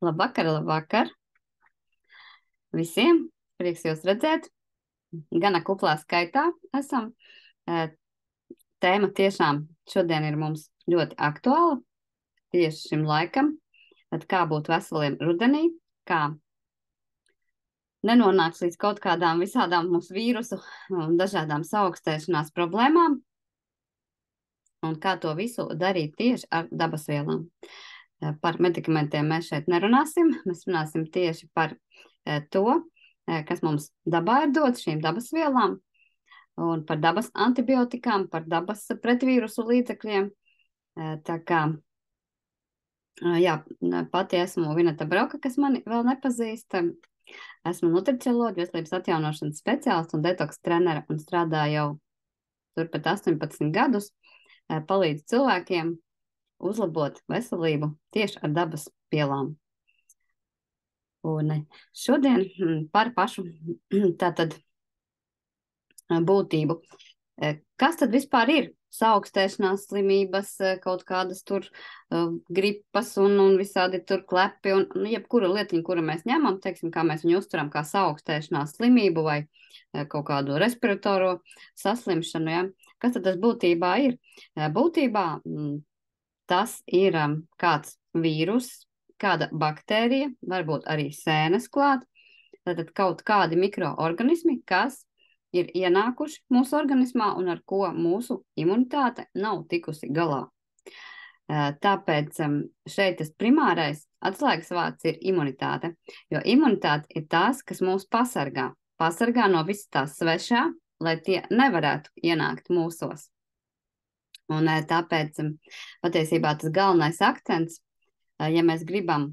Labvakar, labvakar visiem! Prieks jūs redzēt. Gana kuplā skaitā esam. Tēma tiešām šodien ir mums ļoti aktuāla tieši šim laikam. Tad kā būt veseliem rudenī, kā nenonāks līdz kaut kādām visādām mūsu vīrusu un dažādām saaugstēšanās problēmām, un kā to visu darīt tieši ar dabasvielām. Par medikamentiem mēs šeit nerunāsim, mēs runāsim tieši par to, kas mums dabā ir dots, šīm dabasvielām, un par dabas antibiotikām, par dabas pretvīrusu līdzekļiem. Tā kā, jā, pati esmu Vineta Brauka, kas mani vēl nepazīst. Esmu nutricioloģa, veselības atjaunošanas speciālists un detoks trenere un strādāju jau turpat 18 gadus, palīdzu cilvēkiem uzlabot veselību tieši ar dabas vielām. Un šodien par pašu tātad būtību. Kas tad vispār ir saaugstēšanās slimības, kaut kādas tur gripas un visādi tur klepi un jebkura lietiņa, kuru mēs ņemam, teiksim, kā mēs viņu uztveram kā saaugstēšanās slimību vai kaut kādu respiratoro saslimšanu, ja? Kas tad tas būtībā ir? Būtībā tas ir kāds vīrus, kāda baktērija, varbūt arī sēnes klāt, tātad kaut kādi mikroorganismi, kas ir ienākuši mūsu organismā un ar ko mūsu imunitāte nav tikusi galā. Tāpēc šeit tas primārais atslēgas vārds ir imunitāte, jo imunitāte ir tās, kas mūs pasargā no visas tās svešā, lai tie nevarētu ienākt mūsos. Un tāpēc patiesībā tas galvenais akcents, ja mēs gribam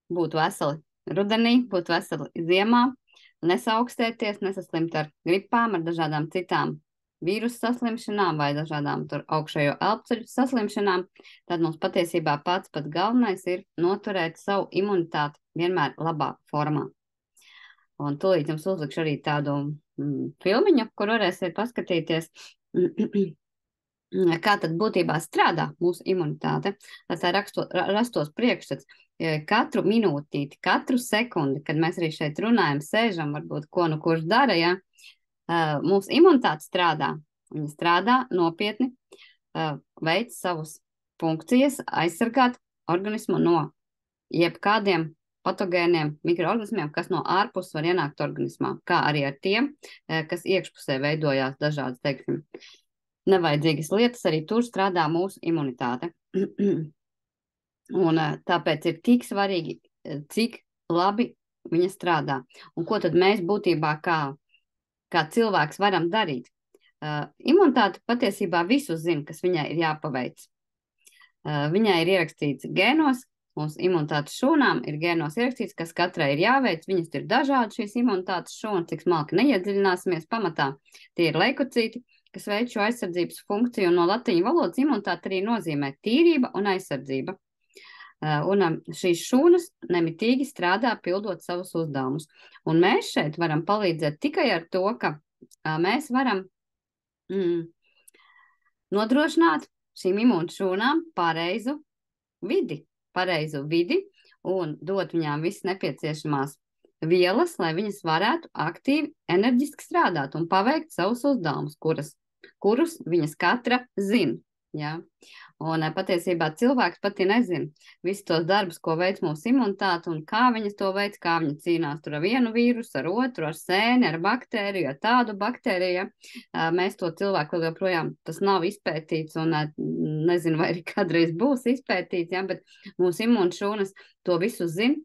būt veseli rudenī, būt veseli ziemā, nesaaugstēties, nesaslimt ar gripām, ar dažādām citām vīrusu saslimšanām vai dažādām tur augšējo elpceļu saslimšanām, tad mums patiesībā pats galvenais ir noturēt savu imunitāti vienmēr labā formā. Un tūlīt jums uzlikšu arī tādu filmiņu, kur varēsiet paskatīties, kā tad būtībā strādā mūsu imunitāte, lai rastos priekšstats. Katru minūtīti, katru sekundi, kad mēs arī šeit runājam, sēžam, varbūt ko nu kurš dara, ja, mūsu imunitāte strādā. Viņa strādā nopietni, veic savus funkcijas, aizsargāt organismu no jebkādiem patogēniem mikroorganismiem, kas no ārpuses var ienākt organismā, kā arī ar tiem, kas iekšpusē veidojās dažādas, teiksim, nevajadzīgas lietas, arī tur strādā mūsu imunitāte. Un tāpēc ir tik svarīgi, cik labi viņa strādā. Un ko tad mēs būtībā kā cilvēks varam darīt? Imunitāte patiesībā visu zina, kas viņai ir jāpaveic. Viņai ir ierakstīts gēnos, mūsu imunitātes šūnām ir gēnos ierakstīts, kas katrai ir jāveic. Viņas ir dažādi šīs imunitātes šūnas, cik smalki neiedziļināsimies pamatā. Tie ir leikocīti, kas veic šo aizsardzības funkciju, un no latiņu valodas imunitāte arī nozīmē tīrība un aizsardzība. Un šīs šūnas nemitīgi strādā, pildot savus uzdevumus. Un mēs šeit varam palīdzēt tikai ar to, ka mēs varam nodrošināt šīm imūnu šūnām pareizu vidi un dot viņām visas nepieciešamās vielas, lai viņas varētu aktīvi, enerģiski strādāt un paveikt savus uzdevumus, kurus viņas katra zina. Ja? Un patiesībā cilvēks pati nezina visus tos darbus, ko veic mūsu imunitāte un kā viņas to veic, kā viņa cīnās tur ar vienu vīrusu, ar otru, ar sēni, ar baktēriju, ar tādu baktēriju. Mēs to cilvēku joprojām tas nav izpētīts un nezinu, vai arī kādreiz būs izpētīts, ja? Bet mūsu imūnu šūnas to visu zina,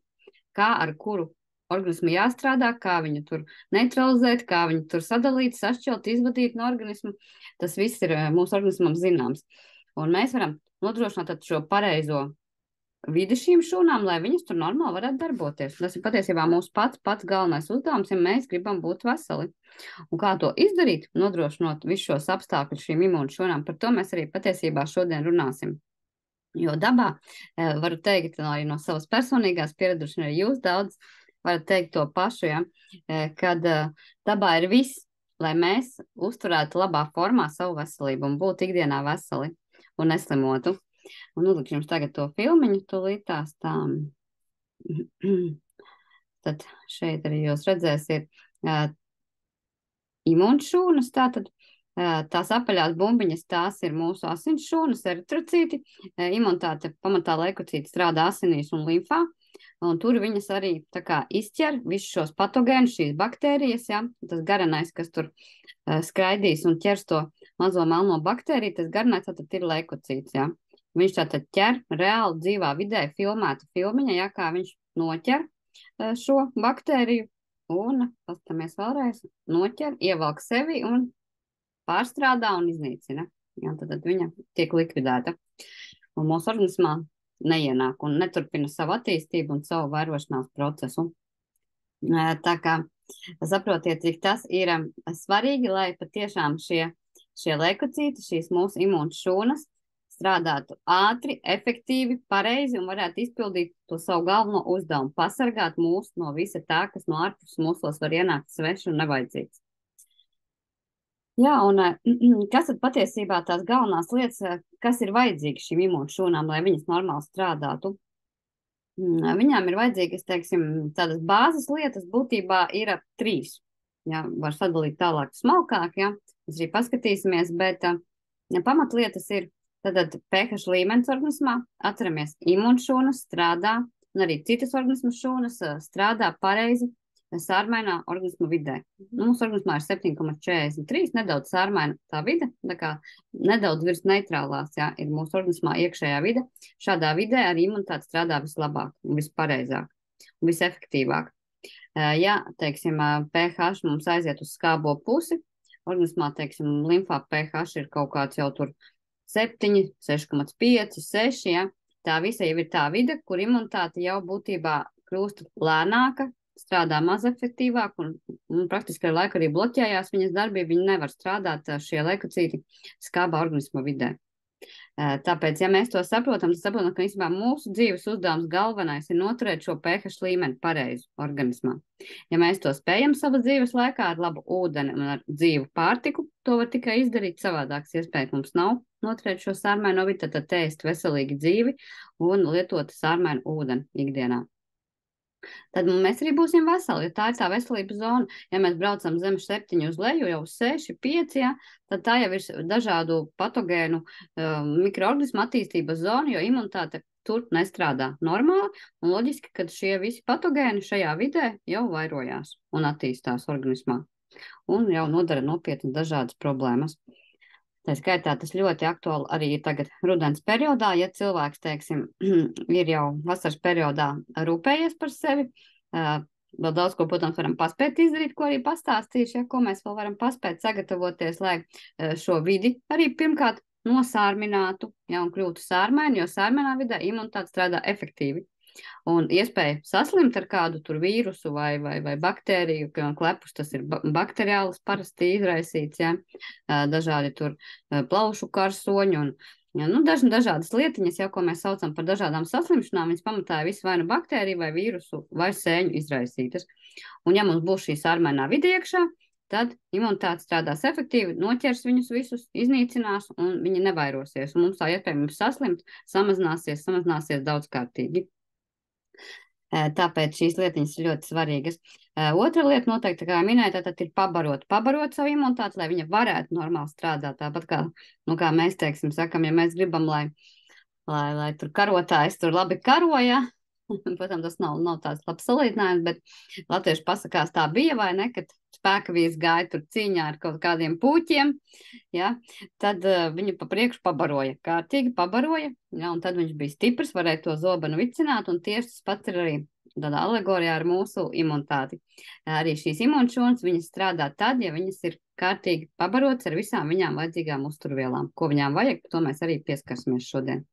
kā ar kuru organismu jāstrādā, kā viņu tur neutralizēt, kā viņu tur sadalīt, sašķelt, izvadīt no organismu. Tas viss ir mūsu organismam zināms. Un mēs varam nodrošināt šo pareizo vidi šīm šūnām, lai viņas tur normāli varētu darboties. Tas ir patiesībā mūsu pats galvenais uzdevums, ja mēs gribam būt veseli. Un kā to izdarīt, nodrošinot visus šos apstākļus šīm imūnu šūnām, par to mēs arī patiesībā šodien runāsim. Jo dabā, varu teikt, arī no savas personīgās pieredzes, un arī jūs daudz varat teikt to pašu, ja, kad dabā ir viss, lai mēs uzturētu labā formā savu veselību un būtu ikdienā veseli un neslimotu. Un uzlikšu jums tagad to filmiņu, tūlīt tās tā Tad šeit arī jūs redzēsiet imunšūnas, tātad tās apaļās bumbiņas, tās ir mūsu asins šūnas, eritrocīti. Imunitāte pamatā leukocīti strādā asinīs un limfā, un tur viņas arī tā kā izķer visus šos patogēnus, šīs baktērijas, ja, tas garanais, kas tur skraidīs un ķers to mazo melno baktēriju, tas garanais tātad ir leukocīts, ja. Viņš tātad ķer reāli dzīvā vidē filmēta filmiņa, ja, kā viņš noķer šo baktēriju, un, pastamies vēlreiz, noķer, ievelk sevi un pārstrādā un iznīcina. Ja, tad viņa tiek likvidēta. Un mūsu organismā neienāk un neturpina savu attīstību un savu vairošanās procesu. Tā kā saprotiet, cik tas ir svarīgi, lai patiešām šie leukocīti, šīs mūsu imūnas šūnas strādātu ātri, efektīvi, pareizi un varētu izpildīt to savu galveno uzdevumu, pasargāt mūs no visa tā, kas no ārpus mūsos var ienākt sveši un nevajadzīgs. Jā, un kas tad patiesībā tās galvenās lietas, kas ir vajadzīgas šīm imūnas šūnām, lai viņas normāli strādātu? Viņām ir vajadzīgas, teiksim, tādas bāzes lietas būtībā ir 3. Jā, var sadalīt tālāk smalkāk, jā, mēs arī paskatīsimies, bet pamatlietas ir tad pH līmenis organismā, atceramies, imūnšūnas strādā, un arī citas organismu šūnas strādā pareizi sārmainā organismu vidē. Mūsu organismā ir 7,43, nedaudz sārmaina tā vide, tā kā nedaudz virs neitrālās, jā, ir mūsu organismā iekšējā vide. Šādā vidē arī imunitāte strādā vislabāk un vispareizāk un visefektīvāk. Ja, teiksim, pH mums aiziet uz skābo pusi, organismā, teiksim, limfā pH ir kaut kāds jau tur 7, 6,5, 6, ja. Tā visa jau ir tā vide, kur imunitāte jau būtībā kļūst lēnāka, strādā maz efektīvāk un praktiski ar laiku arī bloķējās viņas darbība, viņi nevar strādāt šie leukocīti skābā organisma vidē. Tāpēc, ja mēs to saprotam, tad saprotam, ka īstenībā mūsu dzīves uzdevums galvenais ir noturēt šo pH līmeni pareizu organismā. Ja mēs to spējam savas dzīves laikā ar labu ūdeni un ar dzīvu pārtiku, to var tikai izdarīt, savādākas iespējas mums nav noturēt šo sārmaino vidi, tad ēst veselīgi dzīvi un lietot sārmainu ūdeni ikdienā. Tad mēs arī būsim veseli, ja tā ir tā veselības zona. Ja mēs braucam zem 7 uz leju, jau uz 6, 5, ja, tad tā jau ir dažādu patogēnu mikroorganismu attīstības zona, jo imunitāte tur nestrādā normāli, un loģiski, ka šie visi patogēni šajā vidē jau vairojās un attīstās organismā, un jau nodara nopietni dažādas problēmas. Tā skaitā tas ļoti aktuāli arī tagad rudens periodā, ja cilvēks, teiksim, ir jau vasaras periodā rūpējies par sevi, vēl daudz ko, protams, varam paspēt izdarīt, ko arī pastāstīšu, ja, ko mēs vēl varam paspēt sagatavoties, lai šo vidi arī pirmkārt nosārminātu, ja, un kļūtu sārmaini, jo sārmainā vidē imunitāte strādā efektīvi. Un iespēja saslimt ar kādu tur vīrusu vai baktēriju, piemēram, klepus, tas ir bakteriāls parasti izraisīts, ja, dažādi tur plaušu karsoņi un ja, nu, dažādas lietiņas, jau, ko mēs saucam par dažādām saslimšanām, viņas pamatā visu vai nu baktēriju vai vīrusu vai sēņu izraisītas. Un ja mums būs šī sārmainā vide iekšā, tad imunitāte strādās efektīvi, noķers viņus visus, iznīcinās un viņi nevairosies. Un mums tā iespējams saslimt samazināsies daudzkārtīgi. Tāpēc šīs lietiņas ir ļoti svarīgas. Otra lieta noteikti, kā minēja, tad ir pabarot savu imunitāti, lai viņa varētu normāli strādāt. Tāpat kā, nu, kā mēs, teiksim, sakam, ja mēs gribam, lai tur karotājs tur labi karoja, protams, tas nav tāds labs salīdzinājums, bet latvieši pasakās tā bija vai ne, kad spēkavīs gāja tur cīņā ar kaut kādiem puķiem, ja, tad viņu pa priekšu pabaroja, kārtīgi pabaroja, ja, un tad viņš bija stiprs, varēja to zobenu vicināt, un tieši tas pats ir arī tādā alegorijā ar mūsu imunitāti. Arī šīs imunšūnas, viņas strādā tad, ja viņas ir kārtīgi pabarotas ar visām viņām vajadzīgām uzturvielām, ko viņām vajag, to mēs arī pieskarsimies šodien.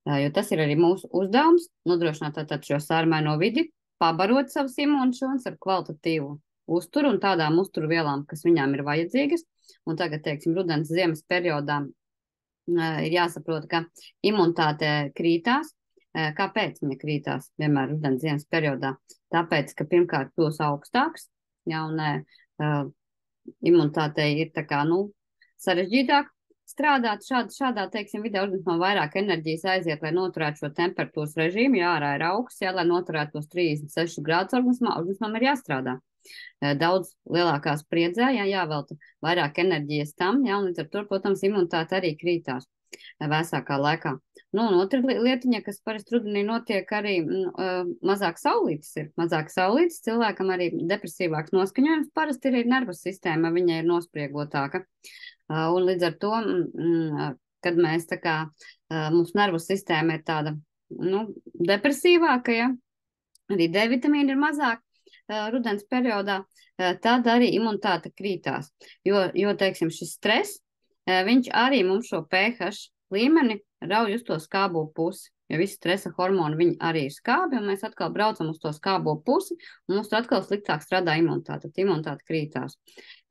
Jo tas ir arī mūsu uzdevums, nodrošināt tātad šo sārmaino vidi, pabarot savas imunšūnas ar kvalitatīvu uzturu un tādām uzturvielām, kas viņām ir vajadzīgas. Un tagad, teiksim, rudens ziemas periodā ir jāsaprot, ka imunitāte krītās. Kāpēc viņa krītās vienmēr rudens ziemas periodā? Tāpēc, ka pirmkārt kļūs augstāks, ja, un imunitātei ir tā kā, nu, sarežģītāk strādāt šādā, teiksim, vidē organismā vairāk enerģijas aiziet, lai noturētu šo temperatūras režīmu, ja ārā ir augsts, jā, lai noturētu tos 36 grādus organismam ir jāstrādā. Daudz lielākā spriedzē, jāvelta vairāk enerģijas tam, jā, un līdz ar to, protams, imunitāte arī krītās vēsākā laikā. Nu, un otra lietiņa, kas parasti rudenī notiek, arī mazāk saulītes ir. Mazāk saulītes cilvēkam arī depresīvāks noskaņojums parasti ir nervus sistēma, viņa ir nospriegotāka. Un līdz ar to, kad mēs tā kā, mums nervus sistēma ir tāda, nu, depresīvāka, ja, arī D vitamīna ir mazāk rudens periodā, tad arī imunitāte krītās. Jo, teiksim, šis stress, viņš arī mums šo pH līmeni rauj uz to skābo pusi. Jo visi stresa hormoni, viņi arī ir skābi, un mēs atkal braucam uz to skābo pusi, un mums tur atkal sliktāk strādā imunitāte. Tad imunitāte krītās.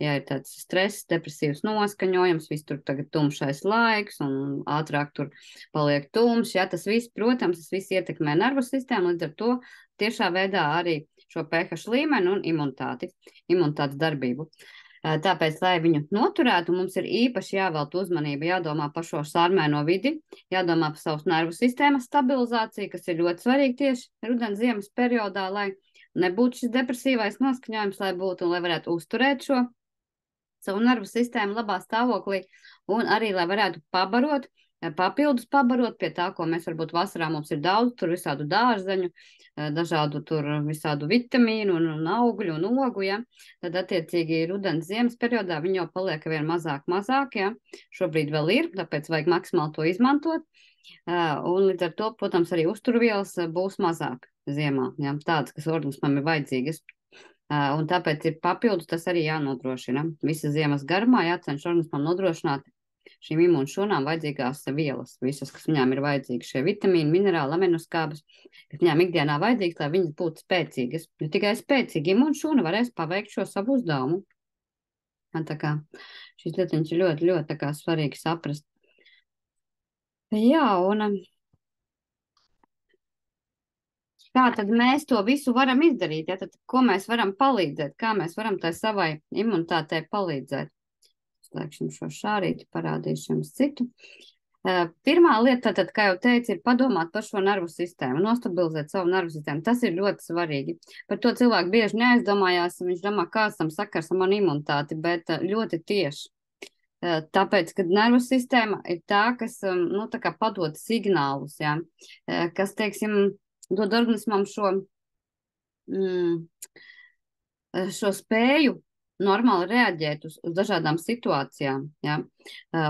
Ja ir tāds stress, depresīvs noskaņojums, viss tur tagad tumšais laiks, un ātrāk tur paliek tums, ja tas viss, protams, tas viss ietekmē nervu sistēmu, līdz ar to tiešā veidā arī šo pH līmeni un imunitātes darbību. Tāpēc, lai viņu noturētu, mums ir īpaši jāvelta uzmanība, jādomā par šo sārmēno vidi, jādomā par savas nervu sistēmas stabilizāciju, kas ir ļoti svarīgi tieši rudens ziemas periodā, lai nebūtu šis depresīvais noskaņojums, lai būtu un lai varētu uzturēt šo savu nervu sistēmu labā stāvoklī un arī, lai varētu papildus pabarot pie tā, ko mēs varbūt vasarā mums ir daudz, tur visādu dārzeņu, dažādu tur visādu vitamīnu un augļu un ogu, ja, tad attiecīgi rudens ziemas periodā viņi jau paliek vien mazāk, ja, šobrīd vēl ir, tāpēc vajag maksimāli to izmantot, un līdz ar to, protams, arī uzturvielas būs mazāk ziemā, ja, tādas, kas organismam ir vajadzīgas. Un tāpēc ir papildus tas arī jānodrošina. Visas ziemas garumā jācenš organismam nodrošināt šīm imūnšūnām vajadzīgās vielas, visas, kas viņām ir vajadzīgas, šie vitamīni, minerāli, aminoskābes, kas viņām ikdienā vajadzīgas, lai viņas būtu spēcīgas. Jo tikai spēcīga imūnšūna varēs paveikt šo savu uzdevumu. Tā kā šīs lietiņas ir ļoti, ļoti tā kā svarīgi saprast. Jā, un kā tad mēs to visu varam izdarīt? Ja? Tad, ko mēs varam palīdzēt? Kā mēs varam tai savai imunitātei palīdzēt? Slēgšam šo šārīti, parādīšu jums citu. Pirmā lieta, tad, kā jau teicu, ir padomāt par šo nervu sistēmu, nostabilizēt savu nervu sistēmu. Tas ir ļoti svarīgi. Par to cilvēku bieži neaizdomājās, viņš domā, kāds tam sakars ar manu imunitāti, bet ļoti tieši. Tāpēc, kad nervu sistēma ir tā, kas, nu, tā kā padod signālus, ja? Kas, teiksim, dod organismam šo spēju normāli reaģēt uz dažādām situācijām. Ja?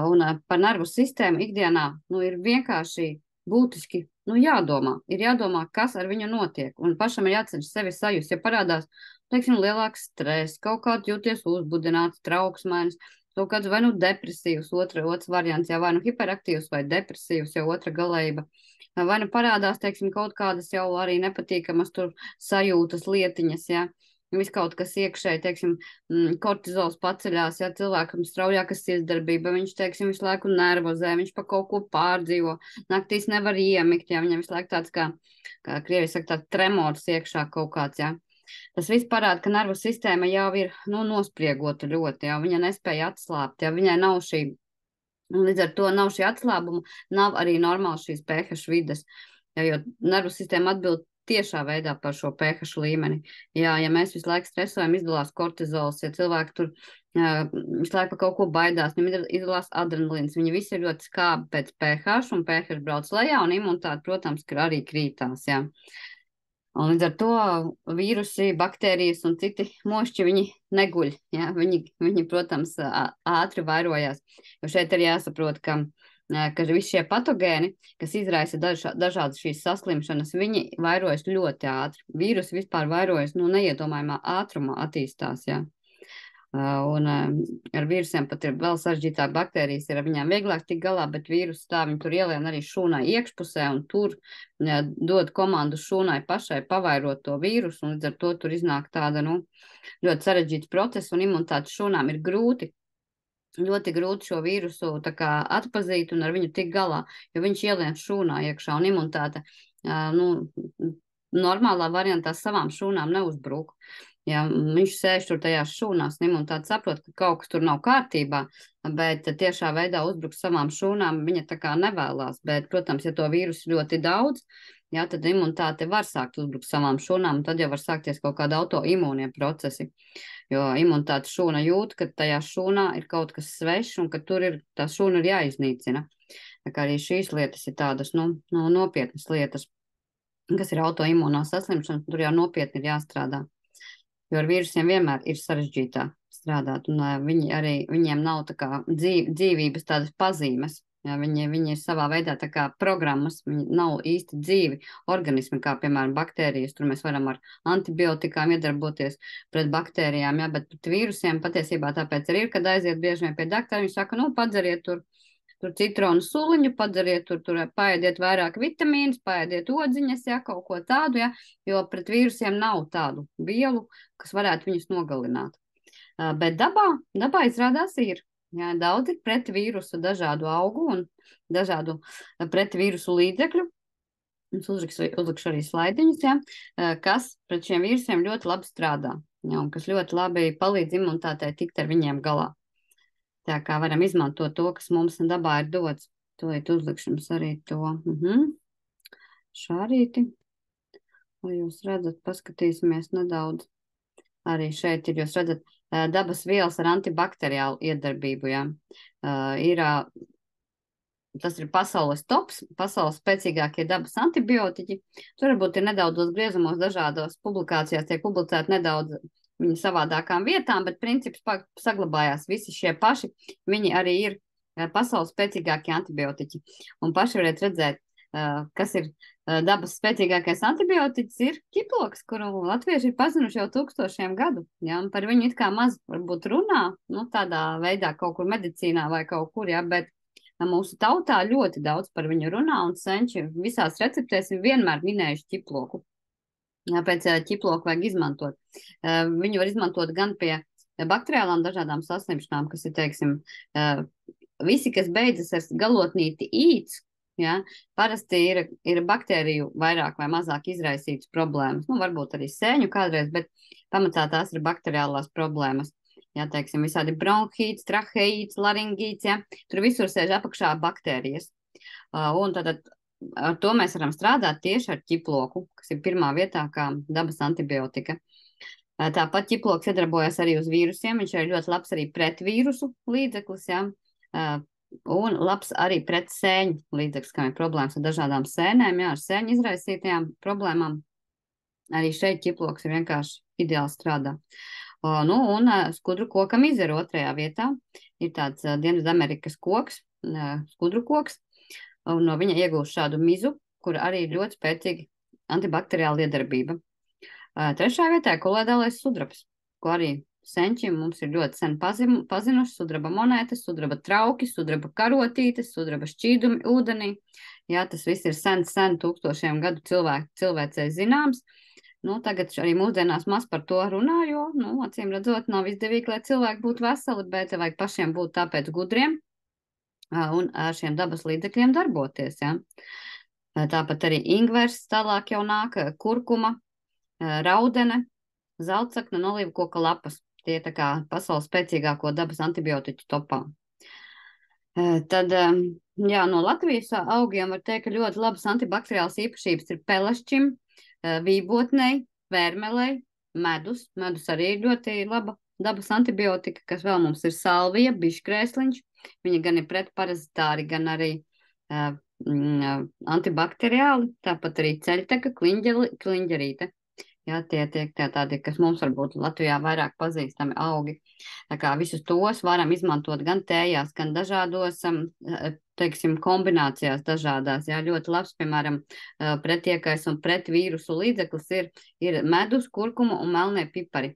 Un par nervu sistēmu ikdienā ir vienkārši būtiski jādomā. Ir jādomā, kas ar viņu notiek. Un pašam ir jācenšas sevi sajust. Ja parādās, teiksim, lielāks stress, kaut kāds jūties uzbudināts, trauksmainis, kaut kāds vai depresīvs, otrs variants, ja vai hiperaktīvs vai depresīvs, jau otra galējība. Vai parādās, teiksim, kaut kādas jau arī nepatīkamas tur sajūtas lietiņas, ja. Viss kaut kas iekšēji, teiksim, kortizols paceļās, ja cilvēkam straujākas sirdsdarbība, viņš, teiksim, visu laiku nervozē, viņš pa kaut ko pārdzīvo, naktīs nevar iemigt, ja viņam visu laiku tāds, kā krievi saka, tāds tremors iekšā kaut kāds, ja. Tas viss parāda, ka nervu sistēma jau ir, nospriegota ļoti, ja, viņa nespēja atslābt, ja, viņai nav šī, un līdz ar to nav šī atslābuma, nav arī normāli šīs pH vides, ja, jo nervu sistēma atbild tiešā veidā par šo pH līmeni. Jā, ja mēs visu laiku stresojam, izdalās kortizols, ja cilvēki tur visu laiku par kaut ko baidās, viņam izdalās adrenalīns, viņi visi ir ļoti skābi pēc pH, un pH brauc lejā, un imunitāte, protams, arī krītās, jā. Un līdz ar to vīrusi, baktērijas un citi mošķi, viņi neguļ, jā, viņi, protams, ātri vairojās, jo šeit ir jāsaprot, ka visi šie patogēni, kas izraisa dažādas šīs saslimšanas, viņi vairojas ļoti ātri. Vīrusi vispār vairojas, neiedomājumā ātrumā attīstās, jā. Un ar vīrusiem pat ir vēl sarežģītāk, baktērijas ir ar viņām vieglāk tik galā, bet vīrusi tā viņi tur ielien arī šūnai iekšpusē un tur dod komandu šūnai pašai pavairot to vīrusu, un līdz ar to tur iznāk tāda, ļoti sarežģīts process, un imunitātes šūnām ir ļoti grūti šo vīrusu tā kā atpazīt un ar viņu tik galā, jo viņš ielien šūnā iekšā un imunitāte, normālā variantā savām šūnām neuzbrūk. Ja, viņš sēž tur tajās šūnās, imunitāte saprot, ka kaut kas tur nav kārtībā, bet tiešā veidā uzbruks savām šūnām viņa tā kā nevēlās. Bet, protams, ja to vīrusu ļoti daudz, jā, tad imunitāte var sākt uzbrukt savām šūnām, un tad jau var sākties kaut kāda autoimūnie procesi. Jo imunitāte šūna jūt, ka tajā šūnā ir kaut kas svešs un ka tur ir, tā šūna ir jāiznīcina. Tā kā arī šīs lietas ir tādas, nopietnas lietas, kas ir autoimūnā saslimšana, tur jau nopietni ir jāstrādā. Jo ar vīrusiem vienmēr ir sarežģītāk strādāt, un viņiem nav tā kā dzīvības tādas pazīmes. Jā, viņi ir savā veidā tā kā programmas, viņi nav īsti dzīvi organismi, kā piemēram baktērijas. Tur mēs varam ar antibiotikām iedarboties pret baktērijām, jā, bet pret vīrusiem patiesībā tāpēc arī ir, kad aiziet bieži vien pie doktora, viņi saka, padzeriet tur citronu suliņu, padzeriet tur paēdiet vairāk vitamīnus, paēdiet odziņas, jā, kaut ko tādu, jā, jo pret vīrusiem nav tādu vielu, kas varētu viņus nogalināt. Bet dabā izrādās ir. Jā, daudz ir pret vīrusu dažādu augu un dažādu pret vīrusu līdzekļu. Es uzlikšu arī slaidiņus, jā, kas pret šiem vīrusiem ļoti labi strādā, jā, un kas ļoti labi palīdz imunitātei tikt ar viņiem galā. Tā kā varam izmantot to, kas mums dabā ir dots. Tūlīt uzlikšu jums arī to šārīti. Lai jūs redzat, paskatīsimies nedaudz. Arī šeit ir, jūs redzat, dabas vielas ar antibakteriālu iedarbību, jā. Tas ir pasaules tops, pasaules spēcīgākie dabas antibiotiķi. Tur varbūt ir nedaudz griezumos dažādos publikācijās, tiek publicēti nedaudz viņa savādākām vietām, bet princips saglabājās visi šie paši. Viņi arī ir pasaules spēcīgākie antibiotiķi. Un paši varat redzēt, kas ir dabas spēcīgākais antibiotiķis, ir ķiploks, kuru latvieši ir pazinuši jau tūkstošiem gadu. Ja? Un par viņu it kā maz varbūt runā, tādā veidā kaut kur medicīnā vai kaut kur, ja? Bet mūsu tautā ļoti daudz par viņu runā, un senči visās receptēs ir vienmēr minējuši ķiploku. Pēc ķiploku vajag izmantot. Viņu var izmantot gan pie bakteriālām dažādām saslimšanām, kas ir, teiksim, visi, kas beidzas ar galotnīti īts, ja, parasti ir baktēriju vairāk vai mazāk izraisītas problēmas. Varbūt arī sēņu kādreiz, bet pamatā tās ir bakteriālās problēmas. Ja, teiksim, visādi bronhīts, traheīts, laringīts, ja, tur visur sēž apakšā baktērijas. Un tad ar to mēs varam strādāt tieši ar ķiploku, kas ir pirmā vietā kā dabas antibiotika. Tāpat ķiploks iedarbojas arī uz vīrusiem, viņš ir ļoti labs arī pret vīrusu līdzeklis, ja? Un labs arī pret sēņu līdzeklis, kam ir problēmas ar dažādām sēnēm, ja? Ar sēņu izraisītajām problēmām. Arī šeit ķiploks ir vienkārši ideāli strādā. Un skudru kokam izer otrajā vietā ir tāds Dienvidamerikas koks, skudru koks. Un no viņa iegūst šādu mizu, kur arī ir ļoti spēcīga antibakteriāla iedarbība. Trešā vietā ir kolēdālais sudrabs, ko arī senči mums ir ļoti sen pazinuši. Sudraba monētas, sudraba trauki, sudraba karotītes, sudraba šķīdumi ūdenī. Jā, tas viss ir sen tūkstošiem gadu cilvēcei zināms. Tagad arī mūsdienās maz par to runā, jo, acīm redzot, nav izdevīgi, lai cilvēki būtu veseli, bet vajag pašiem būt tāpēc gudriem un ar šiem dabas līdzekļiem darboties. Ja? Tāpat arī ingvers tālāk jau nāk, kurkuma, raudene, zeltsakne un olīvu koka lapas. Tie tā kā pasaules spēcīgāko dabas antibiotiķu topā. Tad, no Latvijas augiem var teikt, ka ļoti labas antibakteriālas īpašības ir pelešķim, vībotnei, vērmelei, medus. Medus arī ir ļoti laba dabas antibiotika, kas vēl mums ir salvija, biškrēsliņš. Viņi gan ir pretparazitāri, gan arī antibakteriāli, tāpat arī ceļteka, kliņģerīte. Jā, tie tiek tādi, kas mums varbūt Latvijā vairāk pazīstami augi. Tā kā visus tos varam izmantot gan tējās, gan dažādos, teiksim, kombinācijās dažādās. Jā, ļoti labs, piemēram, pretiekais un pretvīrusu līdzeklis ir medus, kurkuma un melnie pipari.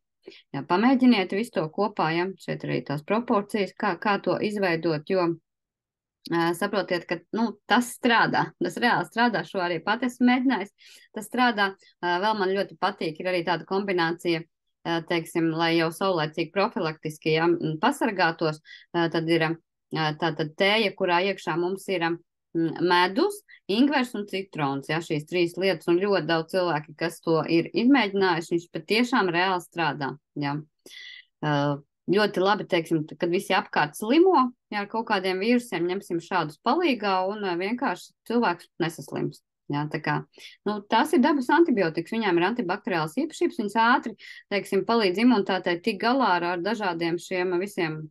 Jā, pamēģiniet visu to kopā, ja šeit arī tās proporcijas, kā to izveidot, jo saprotiet, ka tas strādā, tas reāli strādā, šo arī pati esmu mēģinājis, tas strādā, vēl man ļoti patīk, ir arī tāda kombinācija, teiksim, lai jau saulēcīgi profilaktiski pasargātos, tad ir tātad tēja, kurā iekšā mums ir medus, ingvers un citrons, jā, šīs 3 lietas, un ļoti daudz cilvēki, kas to ir izmēģinājuši, viņš patiešām reāli strādā, jā. Ļoti labi, teiksim, kad visi apkārt slimo, jā, ar kaut kādiem vīrusiem ņemsim šādus palīgā, un vienkārši cilvēks nesaslims. Jā, tā kā, tās ir dabas antibiotikas, viņām ir antibakteriāls īpašības, viņas ātri, teiksim, palīdz imunitātei tik galā ar dažādiem šiem visiem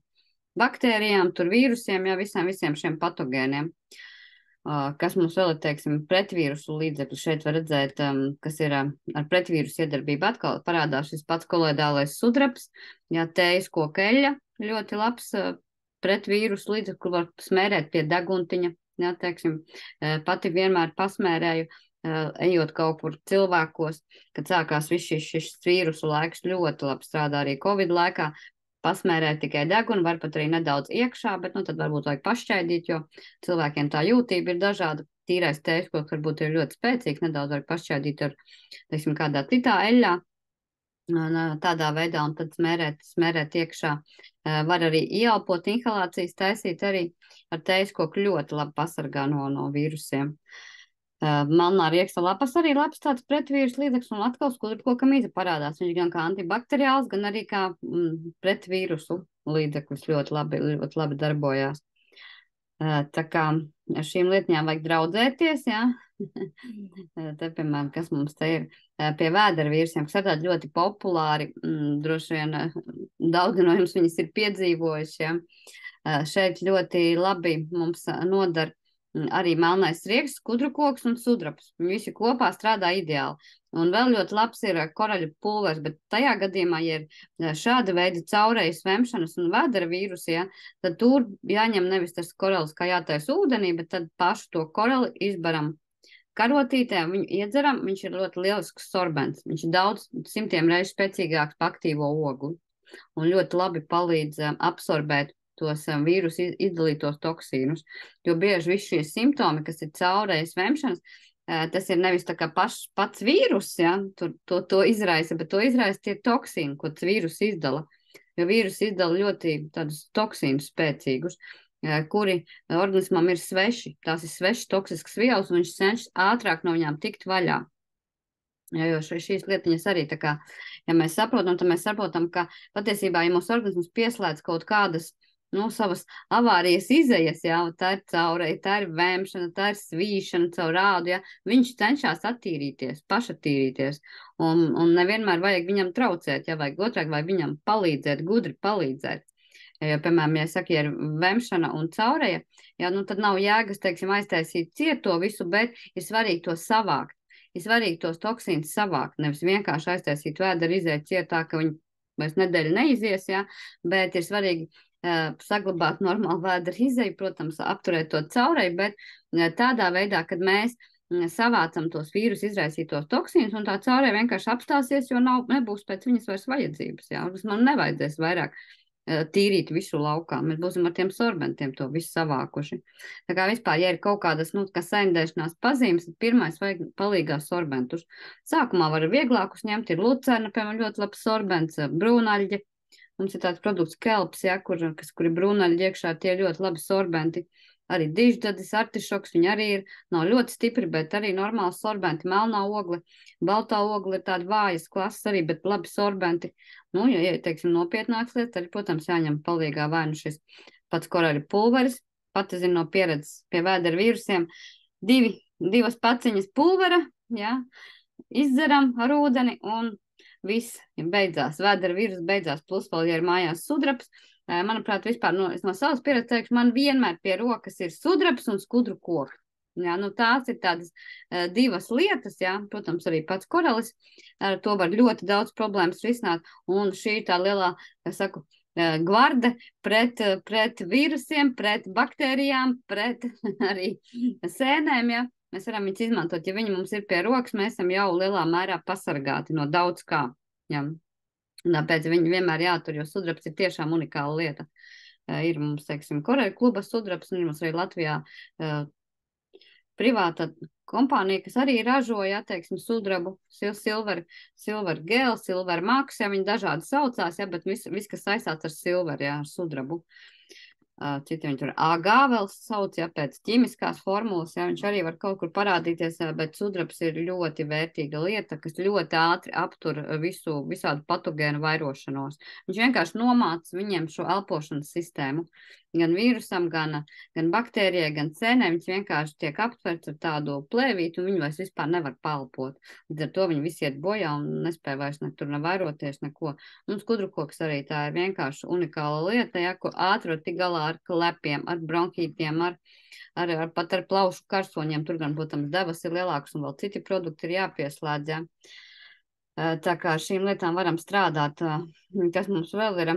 baktērijām, tur vīrusiem, jā, visiem šiem patogēniem. Kas mums vēl ir, teiksim, pretvīrusu līdzekļi. Šeit var redzēt, kas ir ar pretvīrusu iedarbību. Atkal parādās šis pats koloidālais sudrabs, jā, tējas kokeļa, ļoti labs pretvīrusu līdzekļi, kur var smērēt pie deguntiņa, jā, teiksim, pati vienmēr pasmērēju, ejot kaut kur cilvēkos, kad sākās viss šis vīrusu laiks, ļoti labi strādā arī Covid laikā. Pasmērēt tikai degunu, var pat arī nedaudz iekšā, bet tad varbūt vajag pašķaidīt, jo cilvēkiem tā jūtība ir dažāda. Tīrais tējas koks varbūt ir ļoti spēcīgs, nedaudz var pašķaidīt ar, teiksim, kādā citā eļļā, tādā veidā, un tad smērēt iekšā. Var arī ieelpot, inhalācijas taisīt arī ar tējas koku, ļoti labi pasargā no vīrusiem. Melnā rieksta lapas arī labs tāds pretvīrus līdzeklis, un atkal skudrkoka mīza parādās. Viņš gan kā antibakteriāls, gan arī kā pretvīrusu līdzeklis ļoti labi darbojās. Tā kā ar šīm lietņām vajag draudzēties, jā. Te, piemēram, kas mums te ir pie vēdera vīrusiem, kas ir tādi ļoti populāri, droši vien daudzi no jums viņas ir piedzīvojuši, jā. Šeit ļoti labi mums nodar arī melnais rieksts, skudrukoks un sudrabs. Viņi visi kopā strādā ideāli. Un vēl ļoti labs ir koraļu pulvers, bet tajā gadījumā, ja ir šāda veida caurejas, vemšanas un vēdera vīrusi, ja, tad tur jāņem nevis tas koralis, kā jātaisa ūdenī, bet tad pašu to korali izbaram karotītē, viņu iedzeram, viņš ir ļoti lielisks sorbents. Viņš ir daudz 100 reižu spēcīgāks par aktīvo ogli un ļoti labi palīdz absorbēt tos vīrusu izdalītos toksīnus, jo bieži visi šie simptomi, kas ir caurejas, vemšanas, tas ir nevis tā kā pats vīrus, ja, to izraisa, bet to izraisa tie toksīni, ko tas vīrus izdala, jo vīrus izdala ļoti tādus toksīnus spēcīgus, kuri organismam ir sveši, tās ir svešas toksiskas vielas, un viņš cenšas ātrāk no viņām tikt vaļā. Ja, jo šīs lietiņas arī tā kā, ja mēs saprotam, tad mēs saprotam, ka patiesībā, ja mūsu organisms pieslēdz kaut kādas savas avārijas izejas, jā, tā ir caureja, tā ir vēmšana, tā ir svīšana caur rādu, jā, viņš cenšas attīrīties, pašattīrīties, un nevienmēr vajag viņam traucēt, ja vajag otrāk, vai viņam palīdzēt, gudri palīdzēt. Jo, piemēram, ja saka, ja ir vēmšana un caureja, jā, tad nav jēgas, teiksim, aiztaisīt ciet to visu, bet ir svarīgi to savākt. Ir svarīgi tos toksīnus savākt, nevis vienkārši aiztaisīt vēderi, iziet cietā, ka viņi vairs nedēļu neizies, jā, bet ir svarīgi saglabāt normālu vēdera izeju, protams, apturēt to caureju, bet tādā veidā, kad mēs savācam tos vīrusu izraisītos toksīnus, un tā caureja vienkārši apstāsies, jo nebūs pēc viņas vairs vajadzības, jā, man nevajadzēs vairāk tīrīt visu laukā, mēs būsim ar tiem sorbentiem to visu savākuši. Tā kā vispār, ja ir kaut kādas, kā saindēšanās pazīmes, tad pirmais vajag palīgā sorbentus. Sākumā var vieglākus ņemt, ir lucerna, piemēram, ļoti labs sorbents, brūnaļģi. Mums ir tāds produkts kelps, ja, kur ir brūnaļi iekšā, tie ļoti labi sorbenti. Arī diždadis, artišoks, viņi arī ir, nav ļoti stipri, bet arī normāli sorbenti. Melnā ogle, baltā ogle ir tāda vājas klases arī, bet labi sorbenti. Ja teiksim, nopietnāks lietas, tad, protams, jāņem palīgā vai nu šis pats koraļu pulveris. Pati zinu no pieredzes pie vēdera vīrusiem. Divas paciņas pulvera, ja, izdzeram ar ūdeni un viss, ja beidzās, vēdera vīrus beidzās, plus vēl, ja ir mājās sudrabs, manuprāt, vispār, es no savas pieredzes teikšu, man vienmēr pie rokas ir sudrabs un skudru koks. Jā, tās ir tādas divas lietas, jā, protams, arī pats koralis, ar to var ļoti daudz problēmas risināt, un šī ir tā lielā, es saku, gvarde pret vīrusiem, pret baktērijām, pret arī sēnēm, jā. Mēs varam viņus izmantot, ja viņi mums ir pie rokas, mēs esam jau lielā mērā pasargāti no daudz kā. Ja. Tāpēc viņi vienmēr jātur, jo sudrabs ir tiešām unikāla lieta. Ir mums, teiksim, Koreļu kluba sudrabs, un ir mums arī Latvijā privāta kompānija, kas arī ražoja, teiksim, sudrabu, silver gel, silver max, ja viņi dažādi saucās, ja, bet viss, kas saistās ar silver, ja, ar sudrabu. Citi viņi tur AG vēl sauc, ja, pēc ķimiskās formulas, ja, viņš arī var kaut kur parādīties, bet sudrabs ir ļoti vērtīga lieta, kas ļoti ātri aptur visādu patogēnu vairošanos. Viņš vienkārši nomāca viņiem šo elpošanas sistēmu, gan vīrusam, gan baktērijai, gan cēnē, viņš vienkārši tiek aptverts ar tādu plēvītu, un viņi vairs vispār nevar palpot. Līdz ar to viņi visi iet bojā un nespēja vairs tur nevairoties neko. Un skudrukoks arī tā ir vienkārši unikāla lieta, ja, ko ātri var tik galā ar klepiem, ar bronhītiem, pat ar plaušu karsoņiem. Tur gan, protams, devas ir lielākas un vēl citi produkti ir jāpieslēdz. Ja. Tā kā šīm lietām varam strādāt. Kas mums vēl ir?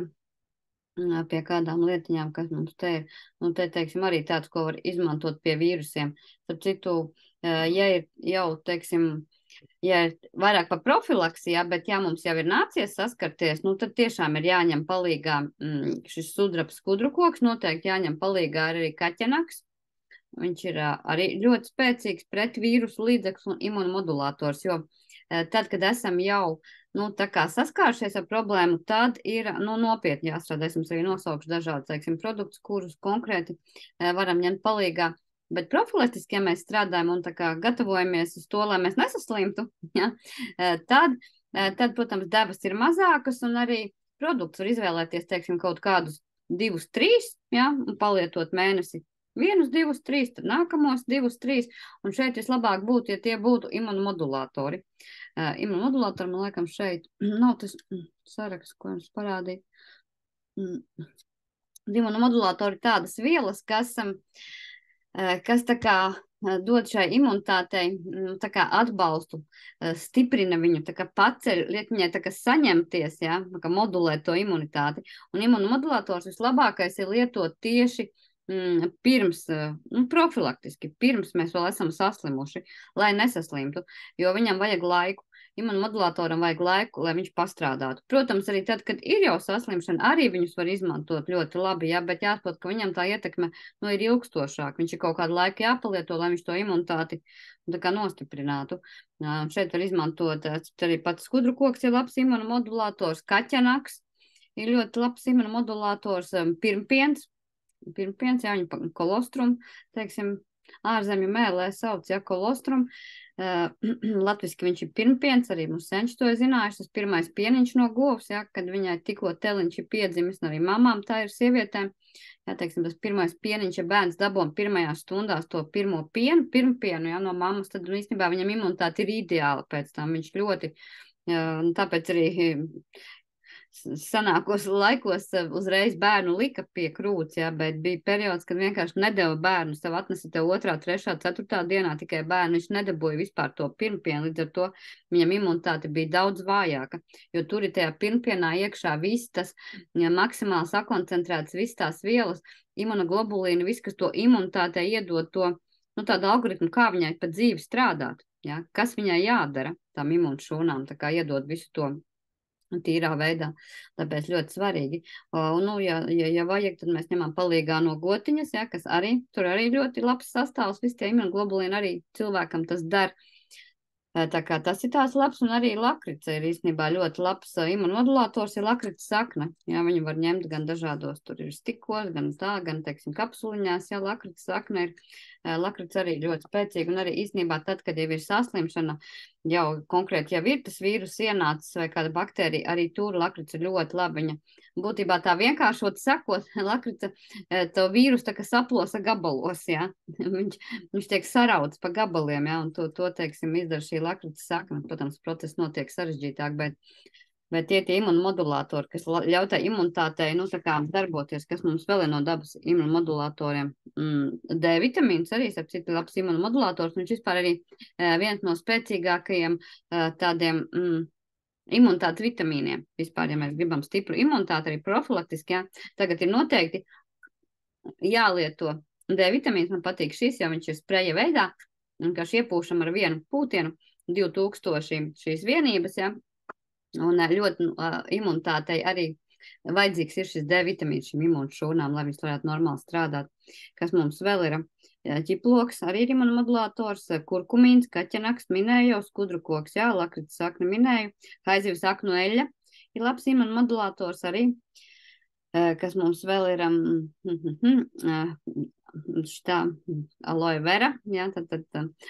Pie kādām lietiņām, kas mums te ir. Nu, te, teiksim, arī tāds, ko var izmantot pie vīrusiem. Starp citu, ja ir jau, teiksim, ja ir vairāk par profilaksi, ja, bet ja mums jau ir nācies saskarties, nu, tad tiešām ir jāņem palīgā šis sudrabs skudrukoks, noteikti jāņem palīgā arī kaķenaks. Viņš ir arī ļoti spēcīgs pret vīrusu līdzeklis un imunomodulators, jo tad, kad esam jau tā kā saskāršies ar problēmu, tad ir nopietni jāstrādā. Es jums arī nosaukšu dažādus, teiksim, produktus, kurus konkrēti varam ņemt palīgā. Bet profilaktiski, ja mēs strādājam un tā kā gatavojamies uz to, lai mēs nesaslimtu, ja, tad, protams, devas ir mazākas un arī produkts var izvēlēties, teiksim, kaut kādus 2-3, ja, un palietot mēnesi. 1, 2, 3, tad nākamos 2, 3, un šeit vislabāk būtu, ja tie būtu imunomodulatori. Imunomodulatori, man laikam, šeit nav tas saraksts, ko jums parādīt. Imunomodulatori tādas vielas, kas tā kā dod šai imunitātei tā kā atbalstu, stiprina viņu, tā kā paceļ, liek viņai tā kā saņemties, ja, tā kā modulēt to imunitāti. Un imunomodulators vislabākais ir lietot tieši pirms, profilaktiski, pirms mēs vēl esam saslimuši, lai nesaslimtu, jo viņam vajag laiku. Imunomodulatoram vajag laiku, lai viņš pastrādātu. Protams, arī tad, kad ir jau saslimšana, arī viņus var izmantot ļoti labi, ja, bet jāsaprot, ka viņam tā ietekme ir ilgstošāka. Viņš ir kaut kādu laiku jāpalieto, lai viņš to imunitāti tā kā nostiprinātu. Šeit var izmantot arī pats skudrukoks ir labs imunomodulators, kaķenaks ir ļoti labs imunomodulators, pirmpiens, jā, viņa kolostrum, teiksim, ārzemju mēlē sauc, ja, kolostrum. Latviski viņš ir pirmpiens, arī mums senči to ir zinājuši, tas pirmais pieniņš no govs, ja, kad viņai tikko teliņš ir piedzimis, arī mamām tā ir sievietēm. Jā, teiksim, tas pirmais pieniņš, ja bērns dabon pirmajās stundās to pirmo pienu, pirmpienu, ja, no mammas, tad īstenībā viņam imunitāte ir ideāla pēc tam, viņš ļoti, tāpēc arī senākos laikos uzreiz bērnu lika pie krūts, ja, bet bija periods, kad vienkārši nedeva bērnu, sev atnesa tev 2., 3., 4. dienā tikai bērnu, viņš nedabūja vispār to pirmpienu, līdz ar to viņam imunitāte bija daudz vājāka, jo tur ir tajā pirmpienā iekšā viss tas maksimāli sakoncentrēts, viss tās vielas, imunoglobulīni, viss, kas to imunitātei iedod to, tādu algoritmu, kā viņai pa dzīvi strādāt, ja, kas viņai jādara tām imunšūnām, tā kā iedod visu to tīrā veidā, tāpēc ļoti svarīgi. Ja vajag, tad mēs ņemam palīgā no gotiņas, ja, kas arī, tur arī ļoti labs sastāvs, visi tie imunoglobulīni arī cilvēkam tas der. Tā kā tas ir tās labs, un arī lakrica ir īstenībā ļoti labs imunomodulators, ir lakrica sakne. Jā, viņu var ņemt gan dažādos, tur ir stikos, gan teiksim, kapsuliņās, jā, lakrica sakne ir. Lakrica arī ļoti spēcīga, un arī īstenībā tad, kad jau ir saslimšana, jau konkrēti jau ir tas vīrus ienācis vai kāda baktērija, arī tur lakrica ir ļoti labi. Viņa būtībā tā vienkāršot sakot, lakrica to vīrusu tā kā saplosa gabalos, jā. Viņš tiek sarauts pa gabaliem, jā, un to teiksim, izdara šī lakrica sakne. Protams, process notiek sarežģītāk, bet tie imunomodulatori, kas ļauj tai imunitātei, tā kā darboties, kas mums vēl ir no dabas imunomodulatoriem. D vitamīns arī, starp citu, labs imunomodulators, viņš vispār arī viens no spēcīgākajiem tādiem imunitātes vitamīniem. Vispār, ja mēs gribam stipru imunitāti, arī profilaktiski, jā, tagad ir noteikti jālieto D vitamīns, man patīk šis, jo viņš ir spreja veidā, un kā iepūšam ar vienu pūtienu, 2000 šīs vienības, jā. Un ļoti imunitātei arī vajadzīgs ir šis D vitamīns šīm imunšūnām, lai viņas varētu normāli strādāt. Kas mums vēl ir? Ķiploks arī ir imunomodulators, kurkumīns, kaķenaks, minēju jau, skudrukoks, jā, lakrica sakne minēju, haizivis aknu eļļa ir labs imunomodulators arī. Kas mums vēl ir šitā aloe vera, jā, tad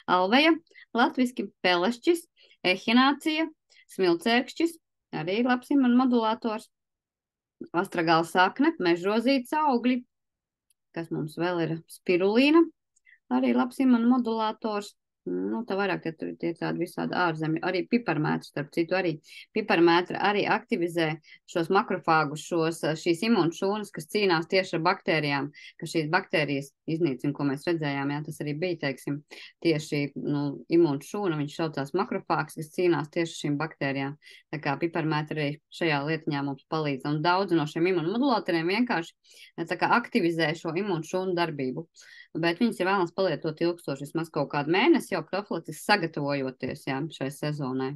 alveja, latviski pelešķis, ehinācija, smilcērkšķis, arī labs imunomodulators, astragāla sakne, mežrozītes augļi, kas mums vēl ir spirulīna, arī labs imunomodulators. Nu, tā vairāk, ja tur ir tādi visādi ārzemļi. Arī piparmētri, starp citu, arī piparmētri arī aktivizē šos makrofāgus, šīs imunšūnas, kas cīnās tieši ar baktērijām, ka šīs baktērijas iznīcina, ko mēs redzējām, jā, tas arī bija, teiksim, tieši, imunšūna, viņš saucās makrofāgs, kas cīnās tieši ar šīm baktērijām. Tā kā piparmētri arī šajā lietiņā mums palīdz. Un daudz no šiem imunomodulatoriem vienkārši tā kā aktivizē šo imunšūnu darbību. Bet viņas ir vēlams palietot ilgstoši, vismaz kaut kādu mēnesi jau profilaktiski sagatavojoties, jā, šai sezonai.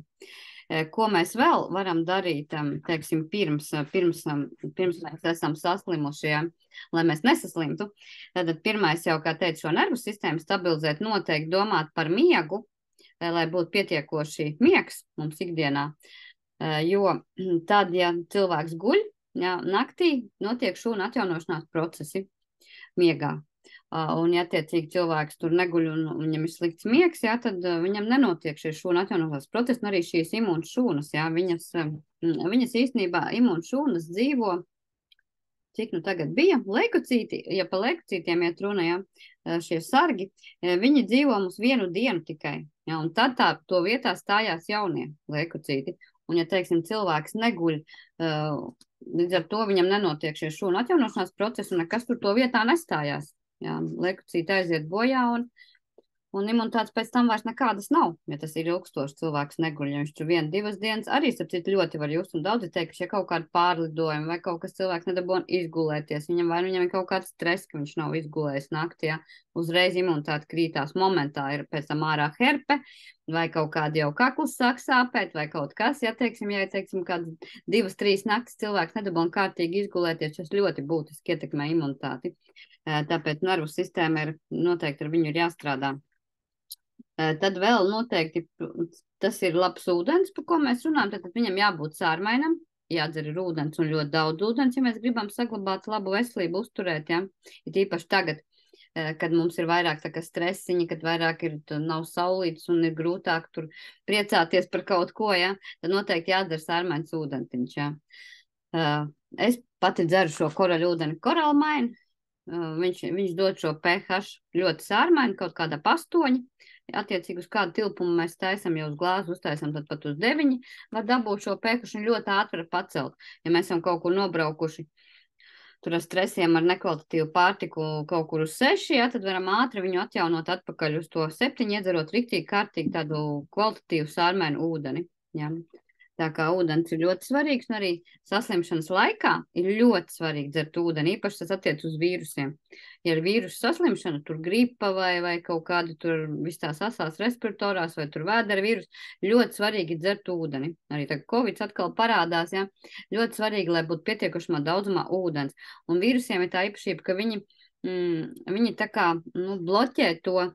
Ko mēs vēl varam darīt, teiksim, pirms mēs esam saslimuši, jā, lai mēs nesaslimtu. Tad pirmais jau, kā teicu, šo nervu sistēmu stabilizēt, noteikti domāt par miegu, lai būtu pietiekoši miegs mums ikdienā. Jo tad, ja cilvēks guļ, jā, naktī notiek šūnu atjaunošanās procesi miegā. Un, ja attiecīgi cilvēks tur neguļ un viņam ir slikts miegs, jā, tad viņam nenotiek šie šūnu atjaunošanās procesi, un arī šīs imūnšūnas, jā, viņas īstenībā imūnšūnas dzīvo, cik nu tagad bija, leikocīti, ja pa leikocītiem iet runa, jā, šie sargi, viņi dzīvo mums 1 dienu tikai, jā, un tad to vietā stājās jaunie leikocīti. Un, ja, teiksim, cilvēks neguļ, līdz ar to viņam nenotiek šie šūnu atjaunošanās procesi, un nekas tur to vietā nestājās. Jā, leukocīti aiziet bojā un imunitātes pēc tam vairs nekādas nav, ja tas ir ilgstoši cilvēks neguļ, ja viņš tur 1-2 dienas arī, starp citu, ļoti var just, un daudzi teikuši, ja kaut kāda pārlidojuma vai kaut kas cilvēks nedabūna izgulēties, viņam ir kaut kāds stress, ka viņš nav izgulējis naktī, jā, uzreiz imunitāte krītās momentā, ir pēc tam ārā herpe, vai kaut kādi jau kakls sāk sāpēt, vai kaut kas, ja teiksim, kādas 2-3 naktis cilvēks nedabūna kārtīgi izgulēties, tas ļoti būtiski ietekmē imunitāti. Tāpēc nervu sistēma ir noteikti ar viņu ir jāstrādā. Tad vēl noteikti tas ir labs ūdens, par ko mēs runājam, tad viņam jābūt sārmainam, jādzer ir ūdens un ļoti daudz ūdens, ja mēs gribam saglabāt labu veselību, uzturēt, ja, ir īpaši tagad, kad mums ir vairāk tā kā stresiņi, kad vairāk nav saulītas un ir grūtāk tur priecāties par kaut ko, ja, tad noteikti jādzer sārmains ūdentiņš, ja. Es pati dzeru šo koraļūdeni koralmainu, viņš dod šo pH ļoti sārmaini, kaut kādā 8, attiecīgi uz kādu tilpumu mēs taisam, ja uz glāzi uztaisam, tad pat uz 9 var dabūt šo pH un ļoti ātri pacelt. Ja mēs esam kaut kur nobraukuši tur ar stresiem, ar nekvalitatīvu pārtiku kaut kur uz 6, ja, tad varam ātri viņu atjaunot atpakaļ uz to 7, iedzerot riktīgi kārtīgi tādu kvalitatīvu sārmainu ūdeni. Ja. Tā kā ūdens ir ļoti svarīgs, un arī saslimšanas laikā ir ļoti svarīgi dzert ūdeni, īpaši tas attiec uz vīrusiem. Ja ir vīrusu saslimšana, tur gripa vai kaut kādi tur vis tās asās respiratorās vai tur vēdera vīrus, ļoti svarīgi dzert ūdeni. Arī tā Covid atkal parādās, ja, ļoti svarīgi, lai būtu pietiekušamā daudzumā ūdens. Un vīrusiem ir tā īpašība, ka viņi tā kā bloķē to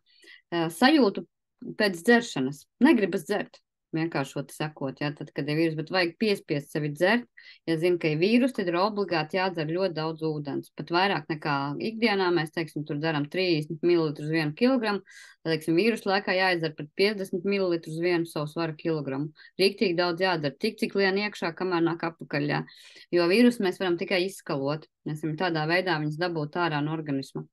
sajūtu pēc dzeršanas. Negribas dzert. Vienkāršot sakot, jā, tad, kad ir vīrus, bet vajag piespiest sevi dzert. Ja zina, ka ir vīrus, tad ir obligāti jādzer ļoti daudz ūdens. Pat vairāk nekā ikdienā mēs, teiksim, tur dzeram 30 ml uz 1 kilogramu. Tad, teiksim, vīrusu laikā jāizdzer pat 50 ml uz 1 savu svaru kilogramu. Rīktīgi daudz jādzer, tik cik lien iekšā, kamēr nāk apakaļ, jā. Jo vīrusu mēs varam tikai izskalot. Mēs varam tādā veidā viņus dabūt ārā no organisma.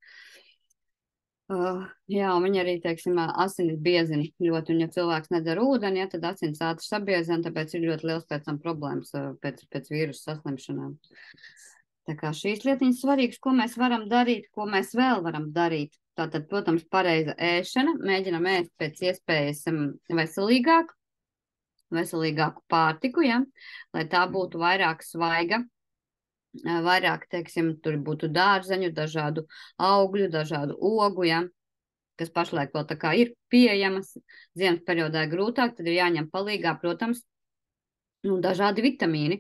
Jā, un viņi arī, teiksim, asinis biezina ļoti, un ja cilvēks nedzer ūdeni, ja, tad asins ātri sabiezina, tāpēc ir ļoti liels pēc tam problēmas pēc vīrusu saslimšanām. Tā kā šīs lietiņas svarīgas, ko mēs varam darīt, ko mēs vēl varam darīt. Tātad, protams, pareiza ēšana, mēģinam ēst pēc iespējas veselīgāku pārtiku, ja, lai tā būtu vairāk svaiga. Vairāk, teiksim, tur būtu dārzeņu, dažādu augļu, dažādu ogu, ja, kas pašlaik vēl tā kā ir pieejamas. Ziemas periodā ir grūtāk, tad ir jāņem palīgā, protams, dažādi vitamīni,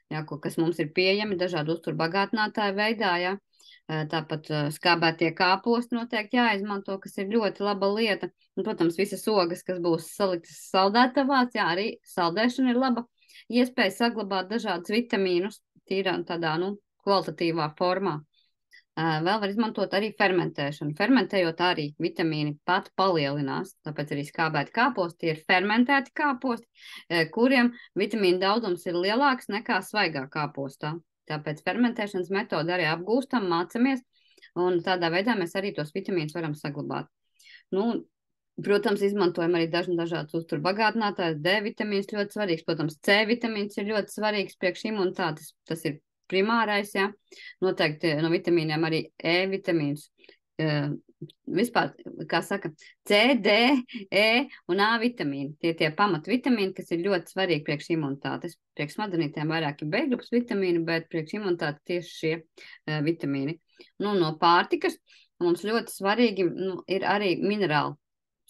ja, kas mums ir pieejami, dažādu uzturbagātinātāju veidā, ja. Tāpat skābētie kāposti noteikti jāizmanto, kas ir ļoti laba lieta. Un, protams, visas ogas, kas būs saliktas saldētavās, jā, arī saldēšana ir laba iespēja saglabāt dažādus vitamīnus tīrā tādā, kvalitatīvā formā. Vēl var izmantot arī fermentēšanu. Fermentējot arī vitamīni pat palielinās, tāpēc arī skābēti kāposti ir fermentēti kāposti, kuriem vitamīna daudzums ir lielāks nekā svaigā kāpostā. Tāpēc fermentēšanas metodi arī apgūstam, mācamies, un tādā veidā mēs arī tos vitamīnus varam saglabāt. Protams, izmantojam arī dažādas uzturbagātinātājus. D vitamīns ļoti svarīgs, protams, C vitamīns ir ļoti svarīgs priekš imunitātes, tas ir primārais, jā. Noteikti no vitamīniem arī E vitamīns. Vispār, kā saka, C, D, E un A vitamīni. Tie pamatvitamīni, kas ir ļoti svarīgi priekš imunitātes. Priekš smadzenītēm vairāk ir B-grupas vitamīni, bet priekš imunitātes tieši šie vitamīni. No pārtikas mums ļoti svarīgi ir arī minerāli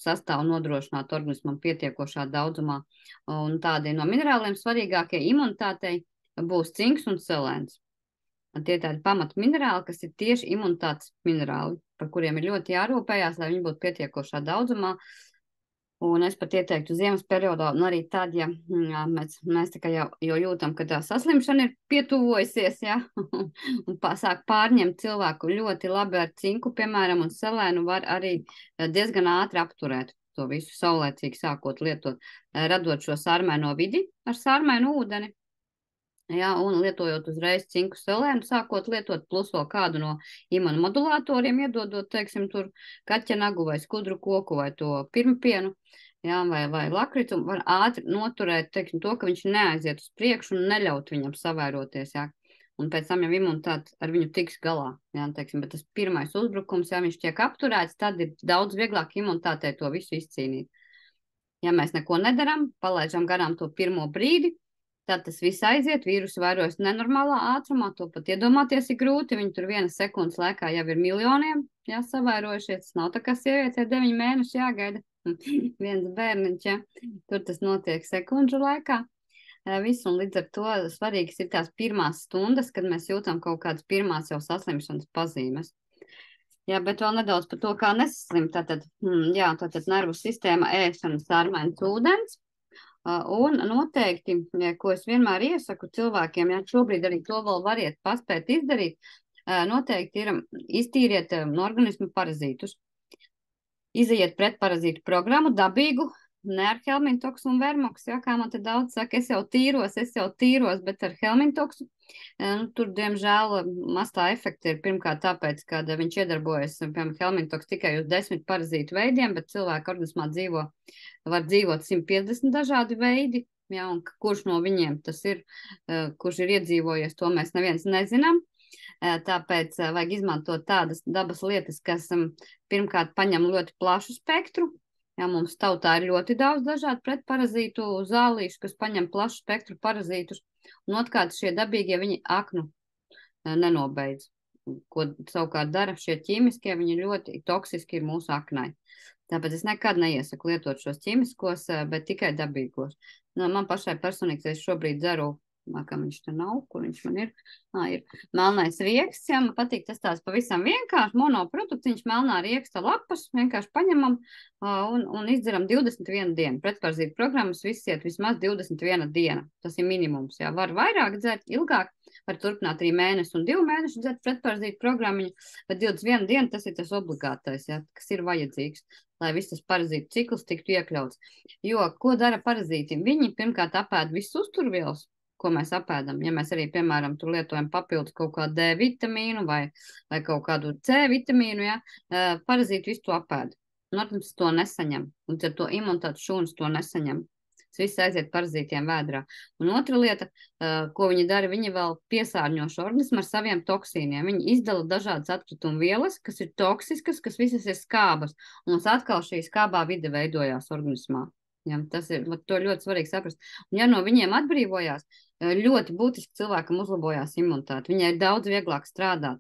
sastāvu nodrošināt organismam pietiekošā daudzumā. Un tādi no minerāliem svarīgākie imunitātei būs cinks un selēns. Tie tādi pamat minerāli, kas ir tieši imunitātes minerāli, par kuriem ir ļoti jārūpējās, lai viņi būtu pietiekošā daudzumā. Un es pat ieteiktu ziemas periodā, un arī tad, ja mēs tā kā jau jūtam, ka tā saslimšana ir pietuvojusies, ja, un sāk pārņemt cilvēku ļoti labi ar cinku, piemēram, un selēnu var arī diezgan ātri apturēt to visu saulēcīgi sākot lietot, radot šo sārmēno vidi ar sārmēnu ūdeni. Jā, un lietojot uzreiz cinku selēnu, sākot lietot, plus vēl kādu no imunomodulatoriem, iedodot, teiksim, tur kaķenagu vai skudru koku vai to pirmpienu, jā, vai lakritu, var ātri noturēt, teiksim, to, ka viņš neaiziet uz priekšu un neļaut viņam savairoties, jā. Un pēc tam jau imunitāte ar viņu tiks galā, jā, teiksim, bet tas pirmais uzbrukums, ja viņš tiek apturēts, tad ir daudz vieglāk imunitātei to visu izcīnīt. Ja mēs neko nedaram, palaidžam garām to pirmo brīdi, tad tas viss aiziet, vīrusi vairojas nenormālā ātrumā, to pat iedomāties ir grūti, viņi tur 1 sekundes laikā jau ir miljoniem, jā, savairojušies, tas nav tā kā sieviete, 9 mēneši jāgaida, viens bērniņš, jā, tur tas notiek sekundžu laikā, viss, un līdz ar to svarīgas ir tās pirmās stundas, kad mēs jūtam kaut kādas pirmās jau saslimšanas pazīmes. Jā, bet vēl nedaudz par to, kā nesaslimt, tātad nervu sistēma ēšana sārmēns ūdens. Un noteikti, ko es vienmēr iesaku cilvēkiem, ja šobrīd arī to vēl variet paspēt izdarīt, noteikti ir iztīriet no organismu parazītus. Izejiet pret parazītu programmu, dabīgu, ne ar helmintoksu un vermoksu, ja, kā man te daudz saka, es jau tīros, bet ar helmintoksu. Tur, diemžēl, maz tā efekti ir pirmkārt tāpēc, ka viņš iedarbojas, piemēram, helmintoks tikai uz 10 parazītu veidiem, bet cilvēka organismā var dzīvot 150 dažādi veidi, ja, un kurš no viņiem tas ir, kurš ir iedzīvojies, to mēs neviens nezinām. Tāpēc vajag izmantot tādas dabas lietas, kas pirmkārt paņem ļoti plašu spektru. Jā, mums tautā ir ļoti daudz dažādu pretparazītu zālīšu, kas paņem plašu spektru parazītus. Un otrkārt šie dabīgie, viņi aknu nenobeidz. Ko savukārt dara šie ķīmiskie, viņi ļoti toksiski ir mūsu aknai. Tāpēc es nekad neiesaku lietot šos ķīmiskos, bet tikai dabīgos. Man pašai personīgi, es šobrīd dzeru, kā viņš te nav, kur viņš man ir. Ir melnais rieksts, jā, man patīk tas tās pavisam vienkārši, monoproduktiņš, melnā rieksta lapas, vienkārši paņemam un izdzeram 21 dienu. Pretparazītu programmas viss iet vismaz 21 diena. Tas ir minimums, jā. Var vairāk dzert, ilgāk, var turpināt arī mēnesi un 2 mēnešu dzert pretparazītu programmiņu, bet 21 dienu tas ir tas obligātais, jā, kas ir vajadzīgs, lai viss tas parazītu cikls tiktu iekļauts. Jo, ko dara parazīti? Viņi pirmkārt apēd visus uzturvielas, ko mēs apēdam. Ja mēs arī, piemēram, tur lietojam papildus kaut kādu D vitamīnu vai kaut kādu C vitamīnu, ja, parazīti visu to apēd. Un, protams, to nesaņem. Un ar to imunitātes šūnas to nesaņem. Tas viss aiziet parazītiem vēdrā. Un otra lieta, ko viņi dara, viņi vēl piesārņo šo organismu ar saviem toksīniem. Viņi izdala dažādas atkritumu vielas, kas ir toksiskas, kas visas ir skābas. Un mums atkal šī skābā vide veidojās organismā. Ja, tas ir to ļoti svarīgi saprast. Un ja no viņiem atbrīvojās, ļoti būtiski cilvēkam uzlabojās imunitāte. Viņai ir daudz vieglāk strādāt.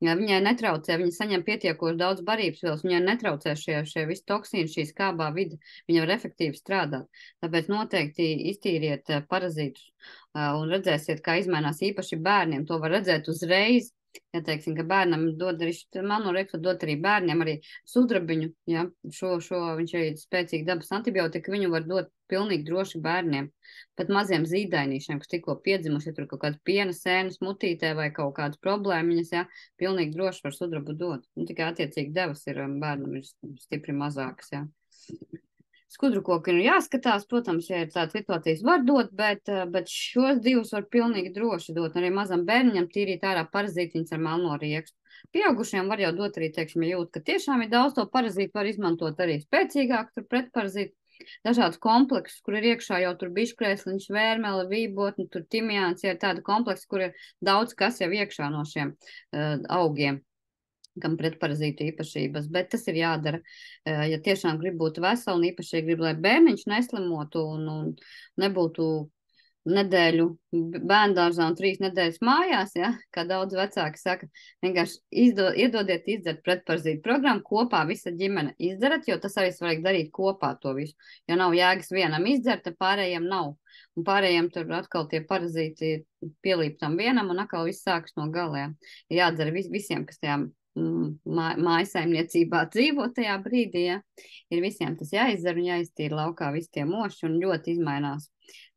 Ja viņai netraucē, viņa saņem pietiekoši daudz barības vielas, viņai netraucē šie visi toksīni, šī skābā vide, viņa var efektīvi strādāt. Tāpēc noteikti iztīriet parazītus un redzēsiet, kā izmainās īpaši bērniem. To var redzēt uzreiz, ja teiksim, ka bērnam dod arī, melnorektu dod arī bērniem arī sudrabiņu, ja, šo viņš arī spēcīgi dabas antibiotika, viņu var dot pilnīgi droši bērniem, pat maziem zīdainīšiem, kas tikko piedzimuši, ja tur kaut kādas piena sēnes mutītē vai kaut kādas problēmiņas, ja, pilnīgi droši var sudrabu dot. Tikai attiecīgi devas ir bērnam ir stipri mazākas, ja. Skudru koku ir jāskatās, protams, ja ir tādas situācijas var dot, bet šos divus var pilnīgi droši dot. Arī mazam bērniņam tīrīt ārā parazītiņas ar melno riekstu. Pieaugušiem var jau dot arī, teiksim, ja jūt, ka tiešām ir daudz to parazītu, var izmantot arī spēcīgāk tur pretparazītu. Dažādas kompleksus, kur ir iekšā jau tur biškrēsliņš, vērmele, vībotni, tur timjāns, ja ir tāda kompleksa, kur ir daudz kas jau iekšā no šiem augiem, kam pretparazītu īpašības, bet tas ir jādara, ja tiešām grib būt veseli un īpaši grib, lai bērniņš neslimotu un nebūtu nedēļu bērndārzā un 3 nedēļas mājās, ja, kā daudz vecāki saka, vienkārši iedodiet izdzert pretparazītu programmu, kopā visa ģimene izdarat, jo tas arī svarīgi darīt kopā to visu, jo nav jēgas vienam izdzert, pārējiem nav. Un pārējiem tur atkal tie parazīti pielīp tam vienam un atkal viss sākas no galiem. Jādara visiem, kas tajā mājasaimniecībā dzīvo tajā brīdī, ja, ir visiem tas jāizdara un jāiztīra laukā visi tie moši un ļoti izmainās.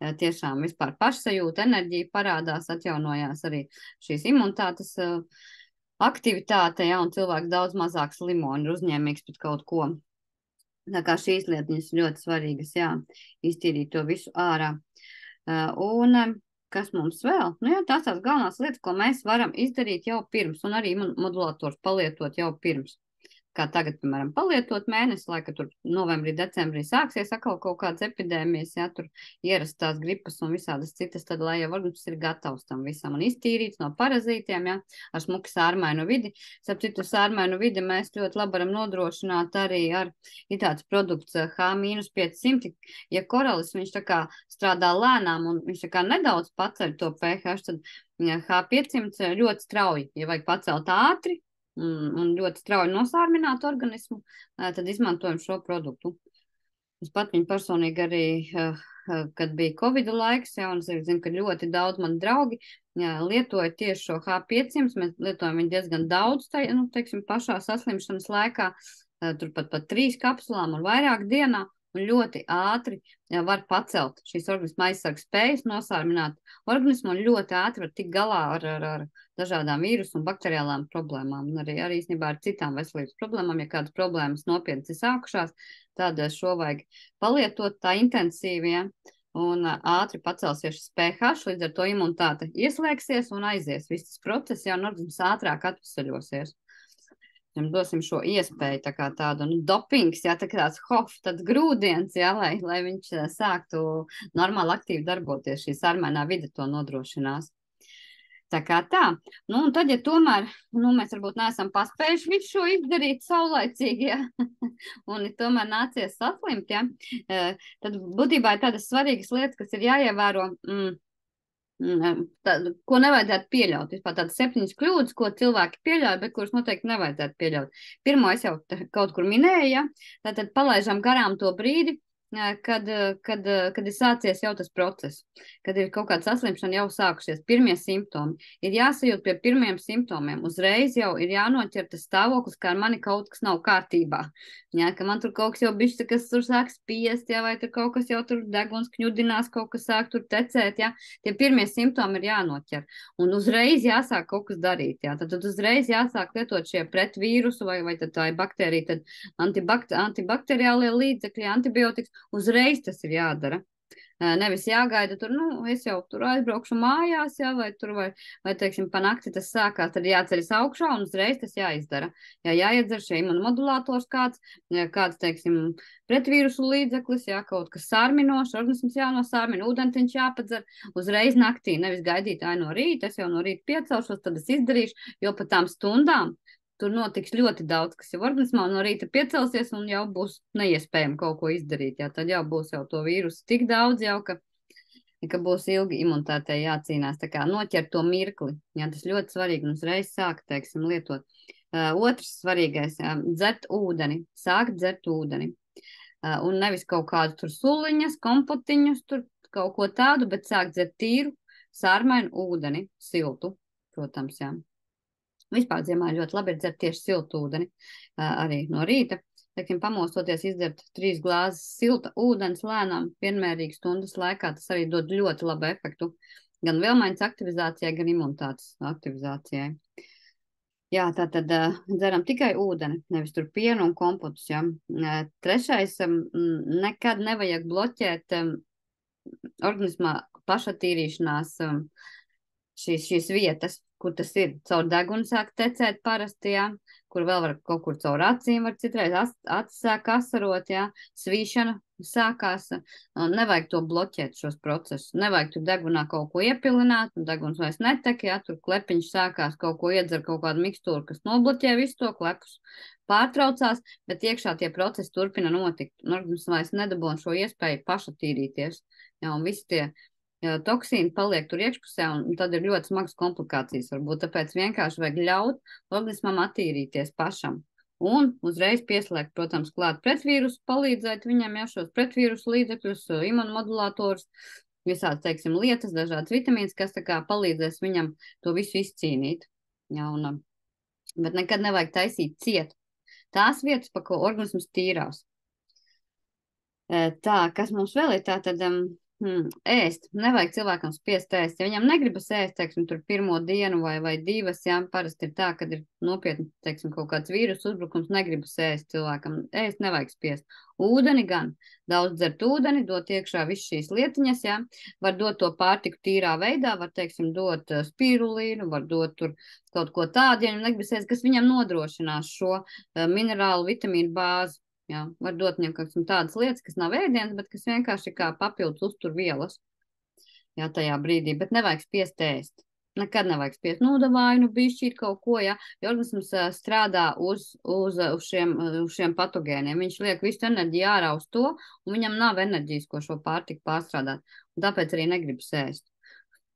Tiešām vispār pašsajūta, enerģija parādās, atjaunojās arī šīs imunitātes aktivitāte, ja, un cilvēks daudz mazāk slimo un ir uzņēmīgs pret kaut ko. Tā kā šīs lietiņas ļoti svarīgas, jā, iztīrīt to visu ārā. Un kas mums vēl? Nu jā, tās galvenās lietas, ko mēs varam izdarīt jau pirms, un arī modulators palietot jau pirms. Kā tagad, piemēram, palietot mēnesi, lai, ka tur novembrī, decembrī sāksies atkal kaut kādas epidēmijas, ja tur ierastās gripas un visādas citas, tad, lai jau organisms ir gatavs tam visam un iztīrīts no parazītiem, ja, ar smuku sārmainu vidi. Starp citu, sārmainu vidi mēs ļoti labi varam nodrošināt arī ar tāds produkts H-500. Ja koralis, viņš tā kā strādā lēnām un viņš tā kā nedaudz paceļ to pH, tad H-500 ļoti strauji, ja vajag pacelt ātri, un ļoti strauji nosārmināt organismu, tad izmantojam šo produktu. Es pat viņu personīgi arī, kad bija Covid laiks, ja, un es zinu, ka ļoti daudz mani draugi lietoja tieši šo H500, mēs lietojam viņu diezgan daudz, teiksim, pašā saslimšanas laikā, turpat 3 kapsulām un vairāk dienā, un ļoti ātri var pacelt šīs organisma aizsargas spējas, nosārmināt organismu un ļoti ātri var tikt galā ar dažādām vīrusu un bakteriālām problēmām un arī īstenībā ar citām veselības problēmām. Ja kādas problēmas nopietnas ir sākušās, tad šo vajag palietot tā intensīvi, ja, un ātri pacelsies šis pH, līdz ar to imunitāte ieslēgsies un aizies viss tas process, ja, un organisms ātrāk atvesaļosies. Viņam dosim šo iespēju tā kā tādu, dopings, jā, tā kā tāds tāds grūdienis, jā, lai viņš sāktu normāli aktīvi darboties, šī sārmainā vide to nodrošinās. Tā kā tā. Un tad, ja tomēr, mēs varbūt neesam paspējuši visu šo izdarīt saulaicīgi, jā, un tomēr nācies saslimt, jā, tad būtībā ir tādas svarīgas lietas, kas ir jāievēro, ko nevajadzētu pieļaut. Vispār tādas 7 kļūdas, ko cilvēki pieļauj, bet kuras noteikti nevajadzētu pieļaut. Pirmo es jau kaut kur minēju, ja? Tātad palaižam garām to brīdi, kad ir sācies jau tas process, kad ir kaut kāda saslimšana jau sākušies, pirmie simptomi. Ir jāsajūt pie pirmiem simptomiem. Uzreiz jau ir jānoķer tas stāvoklis, kā ar mani kaut kas nav kārtībā. Jā, ka man tur kaut kas jau bišķi, kas tur sāk spiest, jā, vai tur kaut kas jau tur deguns kņudinās, kaut kas sāk tur tecēt, jā. Tie pirmie simptomi ir jānoķer. Un uzreiz jāsāk kaut kas darīt, jā. Tad uzreiz jāsāk lietot šie pretvīrusu vai tad tā ir baktērija, tad antibakteriālie līdzekļi, antibiotikas. Uzreiz tas ir jādara. Nevis jāgaida tur, es jau tur aizbraukšu mājās, jā, vai teiksim, pa nakti tas sākās, tad jāceļas augšā un uzreiz tas jāizdara. Jā, jāiedzer šie imunomodulators kāds, teiksim, pretvīrusu līdzeklis, jā, kaut kas sārminošs, organisms jānosārmina, ūdentiņš jāpadzer uzreiz naktī, nevis gaidīt, no rīta, es jau no rīta piecelšos, tad es izdarīšu, jo pa tām stundām tur notiks ļoti daudz, kas jau organismā no rīta piecelsies un jau būs neiespējami kaut ko izdarīt. Jā, tad jau būs jau to vīrusu tik daudz jau, ka būs ilgi imunitātei jācīnās. Tā kā noķer to mirkli. Jā, tas ļoti svarīgi un uzreiz sākt, teiksim, lietot. Otrs svarīgais, dzert ūdeni. Sākt dzert ūdeni. Un nevis kaut kādu tur suliņas, kompotiņus, tur kaut ko tādu, bet sākt dzert tīru, sārmainu ūdeni, siltu, protams, jā. Vispār ziemā ļoti labi ir dzert tieši siltu ūdeni, arī no rīta. Teiksim, pamostoties, izdzert 3 glāzes silta ūdens lēnām, vienmērīgi stundas laikā. Tas arī dod ļoti labu efektu gan vielmaiņas aktivizācijai, gan imunitātes aktivizācijai. Jā, tātad dzeram tikai ūdeni, nevis tur pienu un kompotus. Ja. Trešais, nekad nevajag bloķēt organismā pašatīrīšanās šīs vietas, kur tas ir. Caur degunu sāk tecēt parasti, jā, kur vēl var kaut kur caur acīm, var citreiz acis sāk asarot, jā, svīšana sākās. Nevajag to bloķēt šos procesus. Nevajag tur degunā kaut ko iepilināt, un deguns vairs netek, jā, tur klepiņš sākās kaut ko iedzer, kaut kādu mikstūru, kas nobloķē visu to klepus. Pārtraucās, bet iekšā tie procesi turpina notikt. Un organisms vairs nedabūna šo iespēju pašatīrīties. Jā, un visi tie toksīni paliek tur iekšpusē, un tad ir ļoti smagas komplikācijas. Varbūt tāpēc vienkārši vajag ļaut organismam attīrīties pašam. Un uzreiz pieslēgt, protams, klāt pretvīrusu, palīdzēt viņam, ja šos pretvīrusu līdzekļus, imunomodulators, visādi, teiksim, lietas, dažādas vitamīnas, kas tā kā palīdzēs viņam to visu izcīnīt. Ja, bet nekad nevajag taisīt ciet tās vietas, pa ko organisms tīrās. Tā, kas mums vēl ir, tā tad ēst. Nevajag cilvēkam spiest ēst. Ja viņam negribas ēst, teiksim, tur pirmo dienu vai divas, jā, parasti ir tā, kad ir nopietni, teiksim, kaut kāds vīrusu uzbrukums, negribas ēst cilvēkam. Ēst nevajag spiest. Ūdeni gan. Daudz dzert ūdeni, dot iekšā visu šīs lietiņas, jā. Var dot to pārtiku tīrā veidā, var, teiksim, dot spirulīnu, var dot tur kaut ko tādu, ja viņam negribas ēst, kas viņam nodrošinās šo minerālu vitamīnu bāzi. Jā, var dot viņam kaut tādas lietas, kas nav ēdienas, bet kas vienkārši ir kā papildus uzturvielas. Jā, tajā brīdī, bet nevajag spiest ēst. Nekad nevajag spiest nodavāju, bišķīt kaut ko, jā, jo organisms strādā uz šiem patogēniem. Viņš liek visu enerģiju ārā uz to, un viņam nav enerģijas, ko šo pārtiku pārstrādāt. Un tāpēc arī negribas ēst.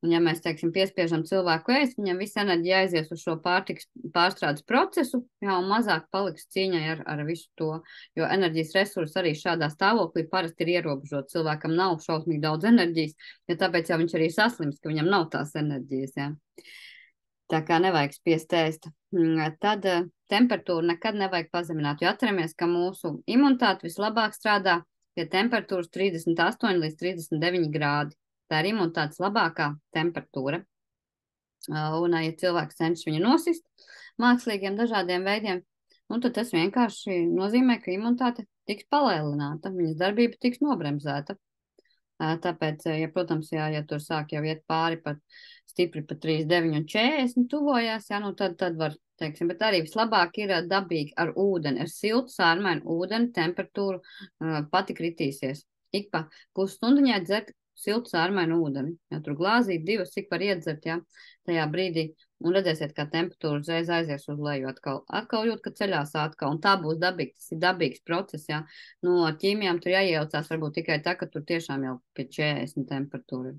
Un ja mēs, teiksim, piespiežam cilvēku ēst, viņam visa enerģija aizies uz šo pārtikas pārstrādes procesu, jā, un mazāk paliks cīņai ar visu to, jo enerģijas resursi arī šādā stāvoklī parasti ir ierobežot. Cilvēkam nav šausmīgi daudz enerģijas, ja tāpēc jau viņš arī saslims, ka viņam nav tās enerģijas, jā. Tā kā nevajag spiest ēst. Tad temperatūru nekad nevajag pazemināt, jo atceramies, ka mūsu imunitāte vislabāk strādā pie temperatūras 38 līdz 39 grādi. Tā ir imunitātes labākā temperatūra. Un, ja cilvēks cenšas viņu nosist mākslīgiem dažādiem veidiem, tad tas vienkārši nozīmē, ka imunitāte tiks palielināta, viņas darbība tiks nobremzēta. Tāpēc, ja, protams, ja tur sāk jau iet pāri pat stipri pat 39 un 40 tuvojās, jā, tad var, teiksim, bet arī vislabāk ir dabīgi ar ūdeni, ar siltu sārmainu ūdeni, temperatūru pati kritīsies. Ik pa pusstundiņā dzert siltu sārmainu ūdeni. Ja tur glāzīt divas, cik var iedzert, ja, tajā brīdī, un redzēsiet, kā temperatūra uzreiz aizies uz leju atkal. Atkal jūt, ka ceļās atkal, un tā būs dabīga, tas ir dabīgs process, ja. No ķīmijām tur jāiejaucās varbūt tikai tā, ka tur tiešām jau pie 40 temperatūra.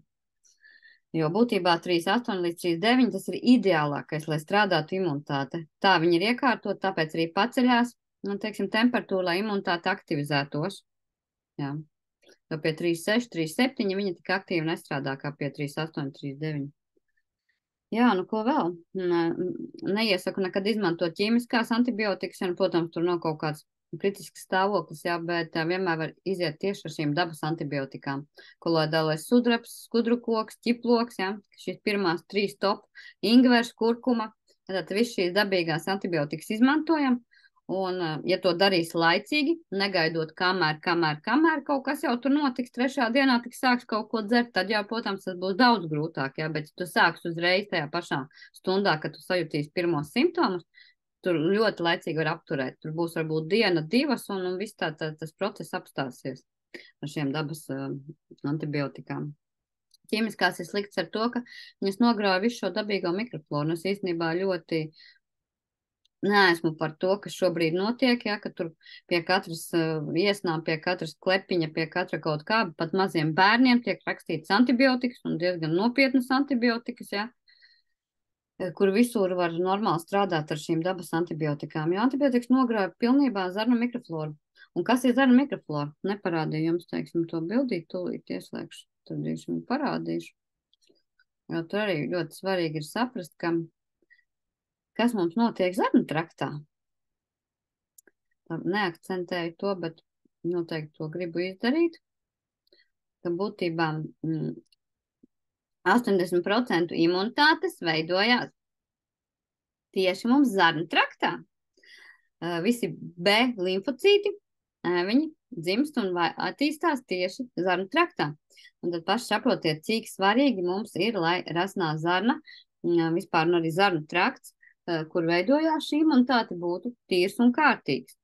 Jo būtībā 38 līdz 39 tas ir ideālākais, lai strādātu imunitāte. Tā viņi ir iekārtot, tāpēc arī paceļās, teiksim, temperatūra, lai imunitāte aktivizētos. Jā. Jo pie 3,6, 3,7 viņa tik aktīvi nestrādā kā pie 3,8, 3,9. Jā, nu ko vēl? Neiesaku nekad izmantot ķīmiskās antibiotikas, ja, protams, tur nav kaut kāds kritisks stāvoklis, jā, bet vienmēr var iziet tieši ar šīm dabas antibiotikām. Koloidālais sudrabs, skudrukoks, ķiploks, jā, šīs pirmās 3 top, ingvers, kurkuma, tad viss šīs dabīgās antibiotikas izmantojam. Un, ja to darīs laicīgi, negaidot, kamēr kaut kas jau tur notiks, 3. dienā tik sāks kaut ko dzert, tad jau, protams, tas būs daudz grūtāk, jā, bet ja tu sāks uzreiz tajā pašā stundā, kad tu sajutīsi pirmos simptomus, tur ļoti laicīgi var apturēt. Tur būs varbūt diena, 2, un viss tas process apstāsies ar šiem dabas antibiotikām. Ķīmiskās ir slikts ar to, ka viņas nograuj visu šo dabīgo mikrofloru. Es īstenībā ļoti neesmu par to, kas šobrīd notiek, ja, ka tur pie katras iesnām, pie katras klepiņa, pie katra kaut kā, pat maziem bērniem tiek rakstīts antibiotikas un diezgan nopietnas antibiotikas, ja, kur visur var normāli strādāt ar šīm dabas antibiotikām, jo antibiotikas nograuj pilnībā zarnu mikrofloru. Un kas ir zarnu mikroflora? Neparādīju jums, teiksim, to bildīt, tūlīt ieslēgšu, tad es viņu parādīšu. Jo tur arī ļoti svarīgi ir saprast, ka kas mums notiek zarnu traktā. Neakcentēju to, bet noteikti to gribu izdarīt, ka būtībā 80% imunitātes veidojās tieši mums zarnu traktā. Visi B limfocīti, viņi dzimst un attīstās tieši zarnu traktā. Un tad paši saprotiet, cik svarīgi mums ir, lai rasnā zarna, vispār arī zarnu trakts, kur veidojās šī imunitāte, būtu tīrs un kārtīgs.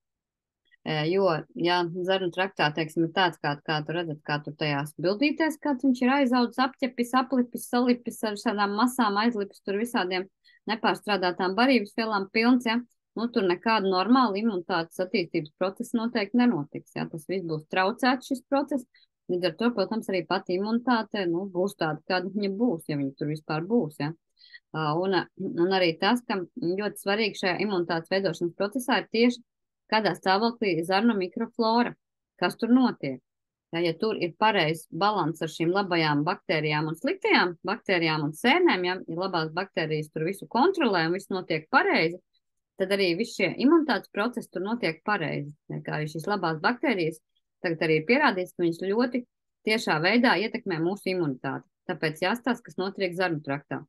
Jo, ja zarnu traktā, teiksim, ir tāds, kā tu redzat, kā tur tajās bildītēs, kāds viņš ir aizaudzis, apķepis, aplipis, salipis ar šādām masām, aizlipis tur visādiem nepārstrādātām barības vielām pilns, ja, nu, tur nekāda normāla imunitātes attīstības procesa noteikti nenotiks, ja, tas viss būs traucēts šis process, līdz ar to, protams, arī pati imunitāte, nu, būs tāda, kāda viņa būs, ja viņa tur vispār būs, ja. Un arī tas, ka ļoti svarīgi šajā imunitātes veidošanas procesā ir tieši kādā stāvoklī zarnu mikroflora, kas tur notiek. Ja tur ir pareizs balans ar šīm labajām baktērijām un sliktajām baktērijām un sērnēm, ja labās baktērijas tur visu kontrolē un viss notiek pareizi, tad arī visi šie imunitātes procesi tur notiek pareizi. Ja, kā arī šīs labās baktērijas, tagad arī ir pierādīts, ka viņas ļoti tiešā veidā ietekmē mūsu imunitāti. Tāpēc jāstāsta, kas notiek zarnu traktā.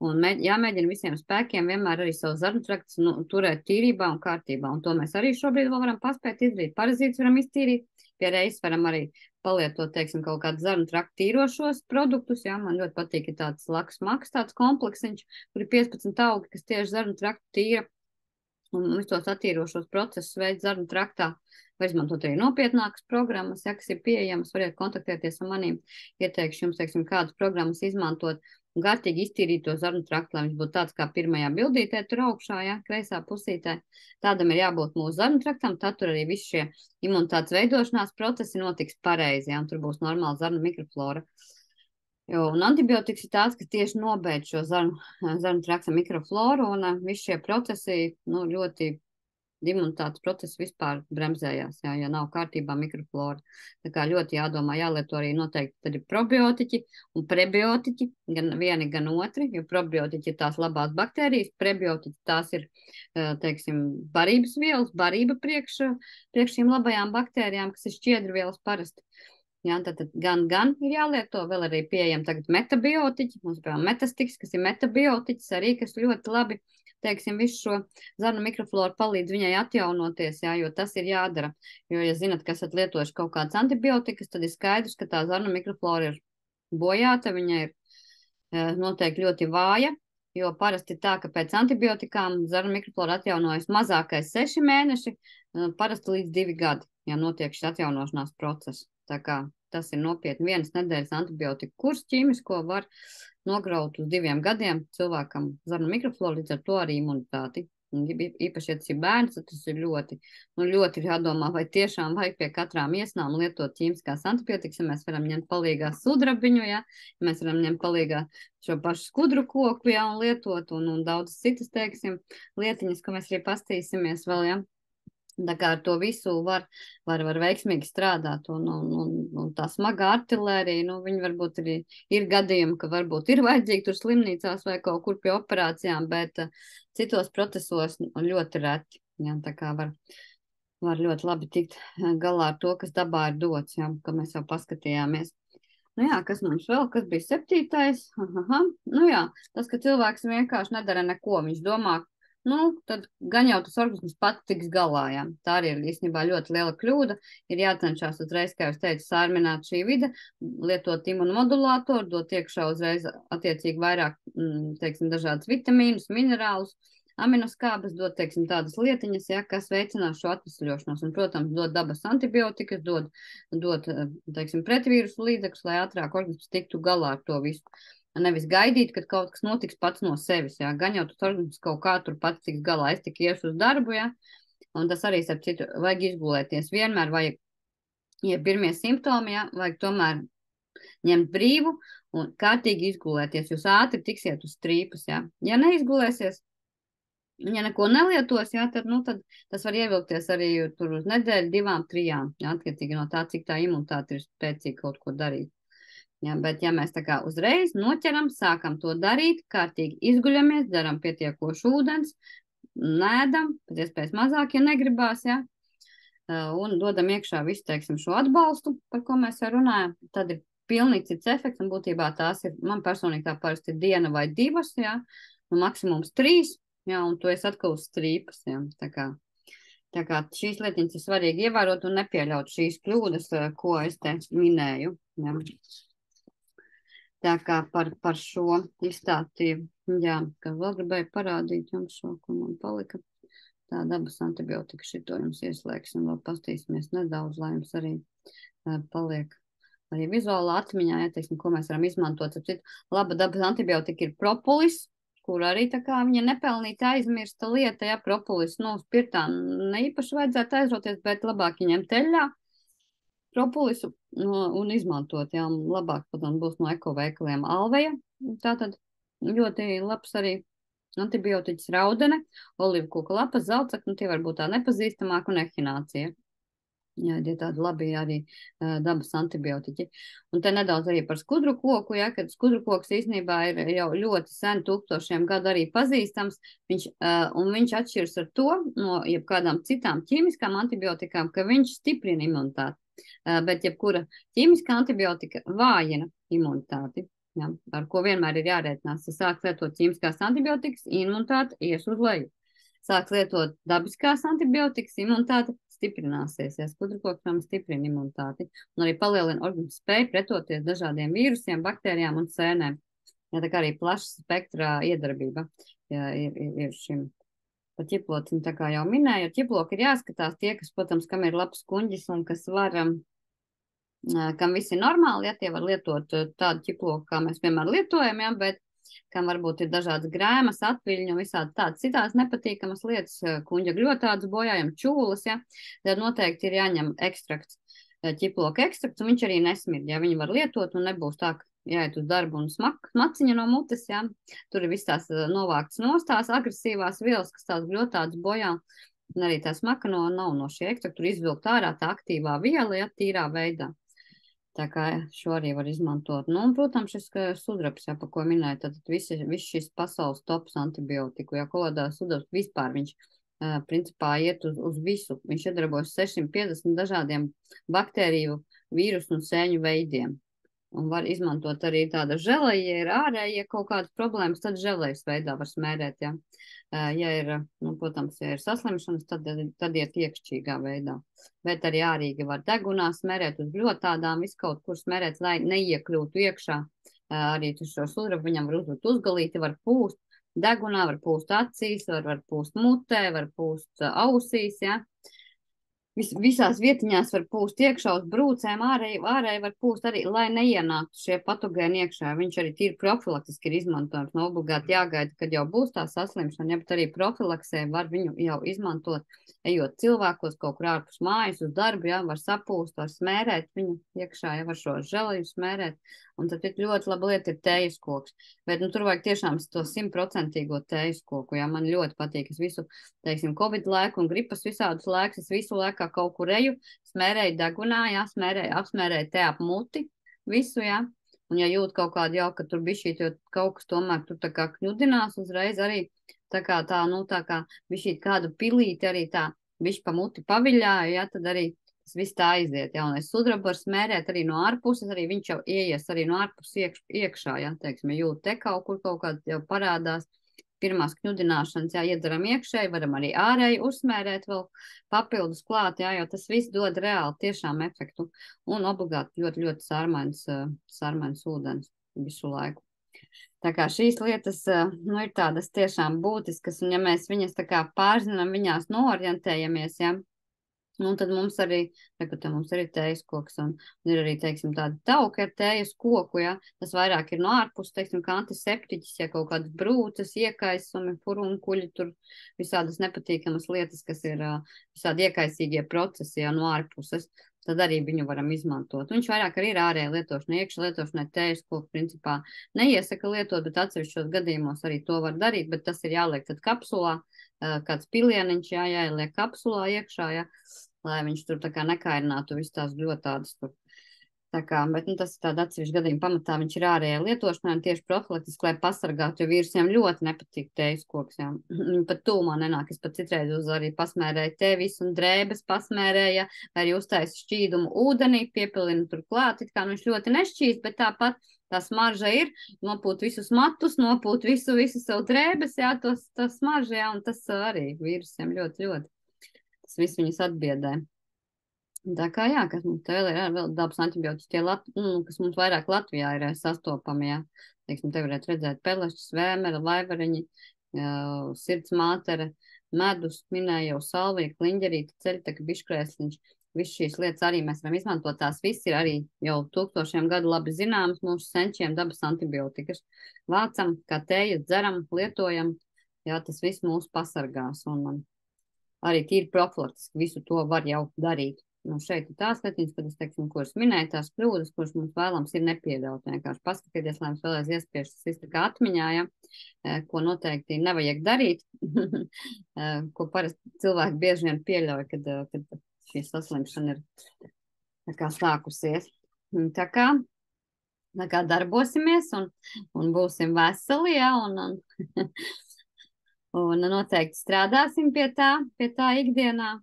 Un jāmēģina visiem spēkiem vienmēr arī savu zarnu traktus turēt tīrībā un kārtībā. Un to mēs arī šobrīd vēl varam paspēt izdarīt. Parazītus varam iztīrīt, pie reizes varam arī palietot, teiksim, kaut kādu zarnu traktu tīrošos produktus. Jā, man ļoti patīk tāds laks maks, tāds kompleksiņš, kur ir 15 augi, kas tieši zarnu traktu tīra. Un visus tos attīrošos procesus veids zarnu traktā. Var izmantot arī nopietnākas programmas, ja, kas ir pieejamas, variet kontaktēties ar manīm. Ieteikšu jums, teiksim, kādas programmas izmantot un kārtīgi iztīrīt to zarnu traktu, lai viņš būtu tāds kā pirmajā bildītē tur augšā, ja, kreisā pusītē. Tādam ir jābūt mūsu zarnu traktam, tad tur arī visi šie imunitātes veidošanās procesi notiks pareizi, ja, un tur būs normāla zarnu mikroflora. Un antibiotikas ir tāds, kas tieši nobeidz šo zarnu trakta mikrofloru, un visi šie procesi, nu, ļoti imunitātes procesi vispār bremzējās, ja nav kārtībā mikroflora. Tā kā ļoti jādomā, jālieto arī noteikti tad ir probiotiķi un prebiotiķi, gan vieni, gan otri, jo probiotiķi ir tās labās baktērijas, prebiotiķi tās ir, teiksim, barības vielas, barība priekš šīm labajām baktērijām, kas ir šķiedrvielas parasti. Jā, tad gan ir jālieto, vēl arī pieejam tagad metabiotiķi, mums piemēram metastiks, kas ir metabiotiķis arī, kas ļoti labi, teiksim, visu šo zarnu mikrofloru palīdz viņai atjaunoties, jā, jo tas ir jādara. Jo, ja zinat, ka esat lietojuši kaut kādas antibiotikas, tad ir skaidrs, ka tā zarnu mikroflora ir bojāta, viņa ir noteikti ļoti vāja, jo parasti tā, ka pēc antibiotikām zarnu mikroflora atjaunojas mazākais 6 mēneši, parasti līdz 2 gadi, ja notiek šis atjaunošanās process. Tā kā tas ir nopietni 1 nedēļas antibiotiku kurs ķīmisko var nograut uz 2 gadiem cilvēkam zarnu mikrofloru, līdz ar to arī imunitāti. Īpaši, ja tas ir bērns, tad tas ir ļoti ir jādomā, vai tiešām vajag pie katrām iesnām lietot ķīmiskās antibiotikas, ja mēs varam ņemt palīgā sudrabiņu, ja mēs varam ņemt palīgā šo pašu skudru koku, ja, un lietot, un daudzas citas, teiksim, lietiņas, ko mēs arī pastīsimies vēl, ja. Tā kā ar to visu var veiksmīgi strādāt, un tā smagā artilērija, nu, viņi varbūt arī ir gadījumi, ka varbūt ir vajadzīgi tur slimnīcās vai kaut kur pie operācijām, bet citos procesos ļoti reti, jā, tā kā var ļoti labi tikt galā ar to, kas dabā ir dots, jā, ka mēs jau paskatījāmies. Nu jā, kas mums vēl, kas bija 7. Nu jā, tas, ka cilvēks vienkārši nedara neko, viņš domā, nu, tad gan jau tas organisms pats tiks galā, jā. Tā arī ir īstenībā ļoti liela kļūda. Ir jācenšas uzreiz, kā jūs teicu, sārmināt šī vide, lietot imunomodulātoru, dot iekšā uzreiz attiecīgi vairāk, teiksim, dažādas vitamīnus, minerālus, aminoskābes, dot, teiksim, tādas lietiņas, ja, kas veicinās šo atvesļošanos. Un, protams, dot dabas antibiotikas, dot, teiksim, pretvīrusu līdzekļus, lai ātrāk organisms tiktu galā ar to visu. Nevis gaidīt, kad kaut kas notiks pats no sevis, jā. Gan jau tas organisms kaut kā tur pats tiks galā, es tik iešu uz darbu, jā. Un tas arī, starp citu, vajag izgulēties. Vienmēr vajag, ja pirmie simptomi, jā, vajag tomēr ņemt brīvu un kārtīgi izgulēties. Jūs ātri tiksiet uz strīpas, jā. Ja neizgulēsies, ja neko nelietos, jā, tad tas var ievilkties arī tur uz nedēļu, 2, 3, jā, attiecīgi no tā, cik tā imunitāte ir spēcīga kaut ko darīt. Ja, bet ja mēs tā kā uzreiz noķeram, sākam to darīt, kārtīgi izguļamies, daram pietiekošu ūdens, nēdam, pēc iespējas mazāk, ja negribās, ja, un dodam iekšā visu, teiksim, šo atbalstu, par ko mēs jau runājam, tad ir pilnīgi cits efekts, un būtībā tās ir, man personīgi tā parasti ir diena vai divas, ja, nu maksimums 3, ja, un tu esi atkal uz strīpas, ja, tā kā šīs lietiņas ir svarīgi ievērot un nepieļaut šīs kļūdas, ko es te minēju, ja. Tā kā par šo izstāstīju, jā, ka vēl gribēju parādīt jums šo, ko man palika. Tā dabas antibiotika, šito jums ieslēgsim, vēl pastīsimies nedaudz, lai jums arī paliek arī vizuālā atmiņā, ja, teiksim, ko mēs varam izmantot. Laba dabas antibiotika ir propolis, kur arī tā kā viņa nepelnīti aizmirsta lieta, ja, propolis, nu, spirtā ne īpaši vajadzētu aizroties, bet labāk viņam teļā propolisu un izmantot, jā, un labāk, protams, būs no ekoveikaliem alveja. Tātad ļoti labs arī antibiotiķis raudene, olivkoka lapas, zeltsakne, tie var būt tā nepazīstamāk un ehinācija. Jā, tie tādi labi arī dabas antibiotiķi. Un te nedaudz arī par skudru koku, ja, kad skudru koks īstenībā ir jau ļoti sen, 1000 gadu arī pazīstams, un viņš atšķiras ar to no jebkādām citām ķīmiskām antibiotikām, ka viņš stiprina imunitāti. Bet jebkura ķīmiskā antibiotika vājina imunitāti, ja, ar ko vienmēr ir jārēķinās. Ja sāk lietot ķīmiskās antibiotikas, imunitāte ies uz leju. Sāk lietot dabiskās antibiotikas, imunitāte stiprināsies, ja skudrukoks stiprina imunitāti un arī palielina organismu spēju pretoties dažādiem vīrusiem, baktērijām un sēnēm. Ja, tā kā arī plaša spektrā iedarbība, ja, ir šim. Par ķiploci, tā kā jau minēju, ķiploki ir jāskatās tie, kas, protams, kam ir labs kuņģis un kas var, kam visi ir normāli, ja tie var lietot tādu ķiploku, kā mēs vienmēr lietojam, ja, bet kam varbūt ir dažādas grēmas, atviļņi un visādi tādas citās nepatīkamas lietas, kuņģa gļotādas bojājam, čūlas, ja, tad noteikti ir jāņem ekstrakts, ķiploka ekstrakts, un viņš arī nesmird, ja viņi var lietot un nebūs tā, ka jāiet uz darbu un maciņa no mutes, ja, tur ir viss tās novāktas nostās agresīvās vielas, kas tās gļotādas bojā, un arī tā smaka nav no šī ekstrakta, tur izvilkt ārā tā aktīvā viela, ja, tīrā veidā. Tā kā šo arī var izmantot. Nu, un, protams, šis sudrabs, ja, pa ko minēju, tad viss šis pasaules tops antibiotiku, ja kolādā sudrabs vispār viņš principā iet uz visu. Viņš iedarbojas 650 dažādiem baktēriju, vīrusu un sēņu veidiem. Un var izmantot arī tāda želeja, ja ir ārēji, ja kaut kādas problēmas, tad želejas veidā var smērēt, ja. Ja ir, nu, protams, ja ir saslimšanas, tad iet iekšķīgā veidā. Bet arī ārīgi var degunā smērēt uz gļotādām, visu kaut kur smērēt, lai neiekļūtu iekšā. Arī tu šo sudrabu viņam var uzlikt uzgalīti, var pūst degunā, var pūst acīs, var pūst mutē, var pūst ausīs, ja. Visās vietiņās var pūst iekšā uz brūcēm, ārēji var pūst arī, lai neienāktu šie patogēni iekšā. Viņš arī tīri profilaktiski ir izmantojams, no obligāti jāgaida, kad jau būs tā saslimšana, ja, bet arī profilaksē var viņu jau izmantot, ejot cilvēkos kaut kur ārpus mājas uz darbu, ja, var sapūst, var smērēt viņu iekšā, ja var šo želeju smērēt, un tad ļoti laba lieta ir tējas koks. Bet, nu, tur vajag tiešām to 100% tējas koku, ja, man ļoti patīk, es visu, teiksim, Covid laiku un gripas visādus laikus, es visu laikā kaut kur eju, smērēju degunā, jā, apsmērēju te ap muti, visu, jā, un ja jūt kaut kādu jau, ka tur bišķīt, jo kaut kas tomēr tur tā kā kņudinās uzreiz arī, tā kā bišķīt kādu pilīti arī tā, bišķi pa muti paviļāju, jā, tad arī tas viss tā aiziet, jā, un es sudrabu var smērēt arī no ārpuses, arī viņš jau ieies arī no ārpuses iekšā, jā, teiksim, ja jūt te kaut kur kaut kāds jau parādās, pirmās kņudināšanas, jā, iedaram iekšēji, varam arī ārēji uzsmērēt vēl papildus klāt, jā, jo tas viss dod reāli tiešām efektu un obligāti ļoti, ļoti sārmains ūdens visu laiku. Tā kā šīs lietas, nu, ir tādas tiešām būtiskas, un ja mēs viņas tā kā pārzinām, viņās noorientējamies, jā, un tad mums arī, mums ir tējas koks, un ir arī, teiksim, tādi tauki ar tējas koku, ja, tas vairāk ir no ārpus, teiksim, kā antiseptiķis, ja kaut kādas brūces, iekaisumi, furunkuļi, tur visādas nepatīkamas lietas, kas ir visādi iekaisīgie procesi, ja, no ārpuses, tad arī viņu varam izmantot. Viņš vairāk arī ir ārēja lietošana, iekšā lietošana, tējas koku, principā neiesaka lietot, bet atsevišķos gadījumos arī to var darīt, bet tas ir jāliek tad kapsulā, kāds pilieniņš, jā, jāieliek kapsulā iekšā, jā, lai viņš tur tā kā nekairinātu visu tās gļotādas tur. Tā kā, bet tas ir tāda atsevišķa gadījuma pamatā, viņš ir ārējā lietošanā un tieši profilaktiski, lai pasargātu, jo vīrusiem ļoti nepatīk tejas koks, jā. Viņi pat tūmā nenāk, es pat citreiz uz arī pasmērēju tevis un drēbes pasmērēja, vai arī uztaisu šķīdumu ūdenī, piepilinu tur klāt, it kā viņš ļoti nešķīst, bet tāpat tā smarža ir, nopūt visus matus, nopūt visu savu drēbes, jā, to smarža, jā, un tas arī vīrusiem ļoti, tas viss viņus atbiedē. Tā kā jā, kas mums te vēl ir vēl dabas antibiotiķi, kas mums vairāk Latvijā ir sastopami, jā. Teiksim, te varētu redzēt pelešķis, vēmera, vaivariņi, sirds mātere, medus, minēja jau salvija, kliņģerīte, ceļteka, biškrēsliņš. Viss šīs lietas arī mēs varam izmantot, tās viss ir arī jau tūkstošiem gadu labi zināmas mūsu senčiem dabas antibiotikas. Vācam, kā tējas, dzeram, lietojam, jā, tas viss mūs pasargās un arī tīri profilaktiski visu to var jau darīt. Nu, šeit ir tās lietiņas, kad es teiksim, kuras minēju, tās kļūdas, kuras mums vēlams ir nepieļaut. Vienkārši paskatieties, lai mums vēlreiz iespiež tas viss tā kā atmiņā, ja, ko noteikti nevajag darīt, ko parasti cilvēki bieži vien pieļauj, kad šī saslimšana ir tā kā sākusies. Tā kā darbosimies un būsim veseli, ja, un noteikti strādāsim pie tā ikdienā.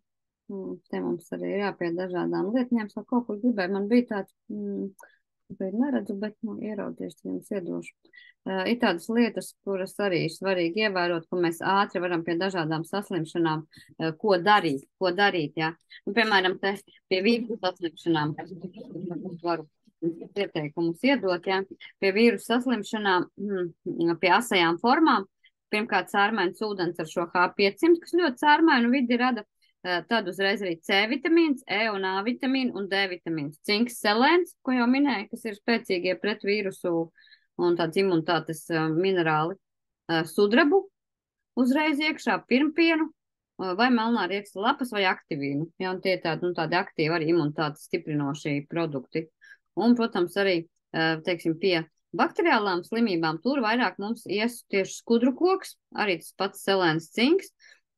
Te mums arī ir jāpie dažādām lietņām, es kaut kur gribēju, man bija tāds, neredzu, bet ieraudzīšu, jums iedošu. Ir tādas lietas, kuras arī ir svarīgi ievērot, ko mēs ātri varam pie dažādām saslimšanām, ko darīt, jā. Un, piemēram, te pie vīrusu saslimšanām, varu ieteikumus iedot, jā, pie vīrusu saslimšanām, pie asajām formām, pirmkārt sārmains ūdens ar šo H500, kas ļoti sārmainu vidi rada. Tad uzreiz arī C vitamīns, E un A vitamīnu un D vitamīns. Cinks, selēns, ko jau minēju, kas ir spēcīgie pret vīrusu un tāds imunitātes minerāli. Sudrabu uzreiz iekšā, pirmpienu vai melnā rieksta lapas vai aktivīnu. Ja, un tie tādi aktīvi arī imunitātes stiprinošie produkti. Un, protams, arī, teiksim, pie bakteriālām slimībām tur vairāk mums ies tieši skudru koks, arī tas pats selēns, cinks.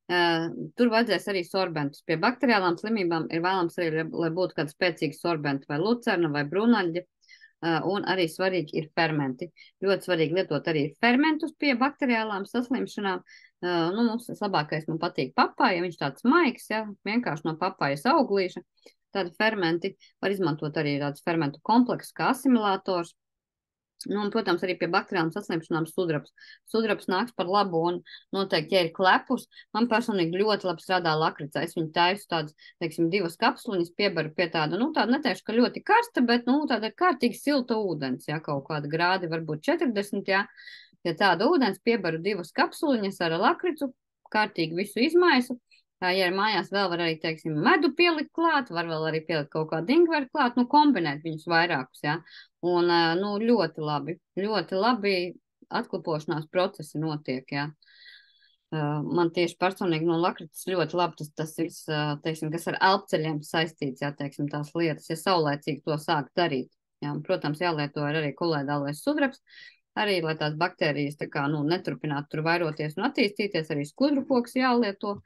Tur vajadzēs arī sorbentus. Pie bakteriālām slimībām ir vēlams arī, lai būtu kāda spēcīga sorbenta vai lucerna vai brunaļģa, un arī svarīgi ir fermenti. Ļoti svarīgi lietot arī fermentus pie bakteriālām saslimšanām. Mums labākais man patīk papāja, viņš tāds maigs, ja, vienkārši no papājas auglīša. Tādi fermenti var izmantot arī tādus fermentu kompleksus kā asimilators. Un, protams, arī pie bakteriālām saslimšanām sudrabs. Sudrabs nāks par labu un noteikti, ja ir klepus, man personīgi ļoti labi strādā lakricā. Es viņu taisu tādas, teiksim, 2 kapsuliņas piebaru pie tāda, tāda neteikšu, ka ļoti karsta, bet, tāda ir kārtīgi silta ūdens, ja, kaut kāda grādi, varbūt 40, ja. Ja tāda ūdens piebaru 2 kapsuliņas ar lakricu, kārtīgi visu izmaisu. Ja ir mājās vēl var arī, teiksim, medu pielikt klāt, var vēl arī pielikt kaut kādu ingveru klāt, kombinēt viņus vairākus, ja. Un, ļoti labi atklapošanās procesi notiek, jā. Man tieši personīgi no lakricas ļoti labi tas viss, teiksim, kas ar elpceļiem saistīts, jā, teiksim, tās lietas, ja saulēcīgi to sāk darīt. Jā. Protams, jālieto arī kolēdālais sudrabs, arī, lai tās baktērijas tā kā, neturpinātu tur vairoties un attīstīties, arī skudru koks jālieto.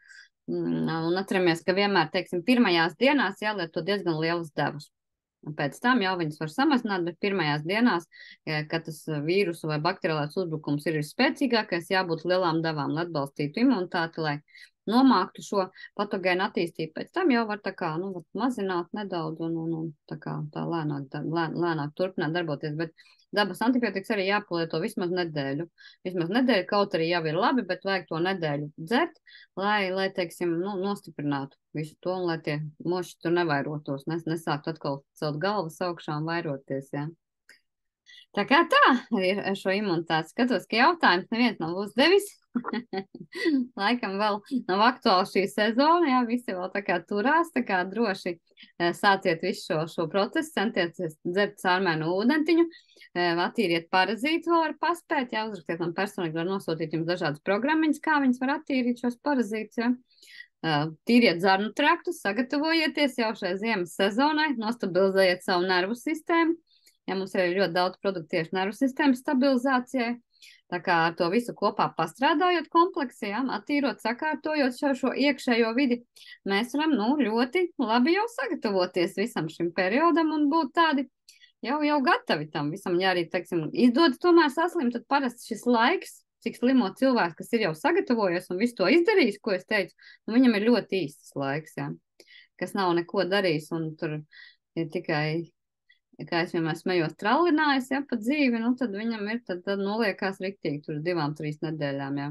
Un atceramies, ka vienmēr, teiksim, pirmajās dienās jālieto diezgan lielas devas. Pēc tam jau viņas var samazināt, bet pirmajās dienās, kad tas vīrusu vai bakteriālais uzbrukums ir spēcīgākais, jābūt lielām devām, lai atbalstītu imunitāti, lai nomāktu šo patogēnu attīstību. Pēc tam jau var tā kā, mazināt nedaudz un tā lēnāk turpināt darboties, bet dabas antibiotikas arī jāpalieto vismaz nedēļu. Vismaz nedēļu, kaut arī jau ir labi, bet vajag to nedēļu dzert, lai teiksim, nostiprinātu visu to, un lai tie moši tur nevairotos, nesāktu atkal celt galvas augšā un vairoties, jā. Tā kā tā ir ar šo imunitāti. Skatos, ka jautājums neviens nav uzdevis. Laikam vēl nav aktuāli šī sezona, jā, visi vēl tā kā turās, tā kā droši sāciet visu šo procesu, centieties dzert sārmēnu ūdentiņu, attīriet parazītus vēl var paspēt, jā, uzrakstiet man personīgi, var nosūtīt jums dažādas programmiņas, kā viņas var attīrīt šos parazītus, jā. Tīriet zarnu traktus, sagatavojieties jau šai ziemas sezonai, nostabilizējiet savu nervu sistēmu. Ja mums ir ļoti daudz produktu tieši nervu sistēmas stabilizācijai, tā kā ar to visu kopā pastrādājot kompleksi, ja, attīrot, sakārtojot šo iekšējo vidi, mēs varam ļoti labi jau sagatavoties visam šim periodam un būt tādi jau gatavi tam visam. Ja arī, teiksim, izdodas tomēr saslimt, tad parasti šis laiks, cik slimo cilvēks, kas ir jau sagatavojies un visu to izdarījis, ko es teicu, nu, viņam ir ļoti īsts laiks, jā, kas nav neko darījis un tur ir tikai, kā es vienmēr smējos, trallinājis, ja, pa dzīvi, nu, tad viņam ir, tad noliekās riktīgi tur 2-3 nedēļām, jā.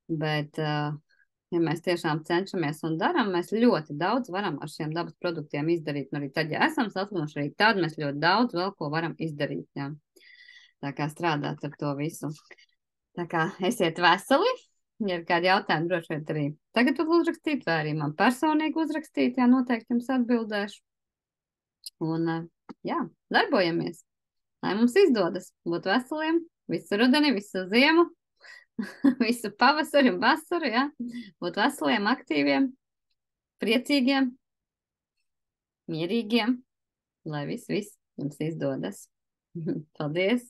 Bet, ja mēs tiešām cenšamies un darām, mēs ļoti daudz varam ar šiem dabas produktiem izdarīt. Un arī tad, ja esam saslimuši, arī tad mēs ļoti daudz vēl ko varam izdarīt. Jā. Tā kā strādāt ar to visu. Tā kā esiet veseli. Ja ir kādi jautājumi, droši vien arī tagad uzrakstīt, vai arī man personīgi uzrakstīt. Jā, noteikti jums atbildēšu. Un, jā, darbojamies. Lai mums izdodas būt veseliem visu rudeni, visu ziemu. Visu pavasari un vasaru, ja? Būt veseliem, aktīviem, priecīgiem, mierīgiem, lai viss jums izdodas. Paldies!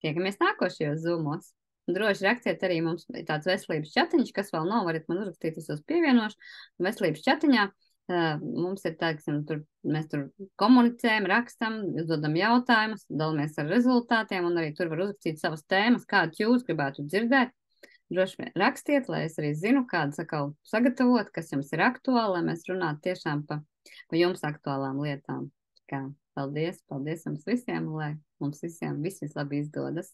Tiekamies nākošajos zūmos. Droši rakstiet arī mums tāds veselības chatiņš, kas vēl nav, varat man uzrakstīt, es jūs pievienošu. Veselības chatiņā mums ir tā, mēs tur komunicējam, rakstam, uzdodam jautājumus, dalamies ar rezultātiem un arī tur var uzrakstīt savas tēmas, kādas jūs gribētu dzirdēt. Droši vien rakstiet, lai es arī zinu, kādas atkal sagatavot, kas jums ir aktuāli, lai mēs runātu tiešām pa jums aktuālām lietām. Kā, paldies jums visiem, lai mums visiem viss labi izdodas.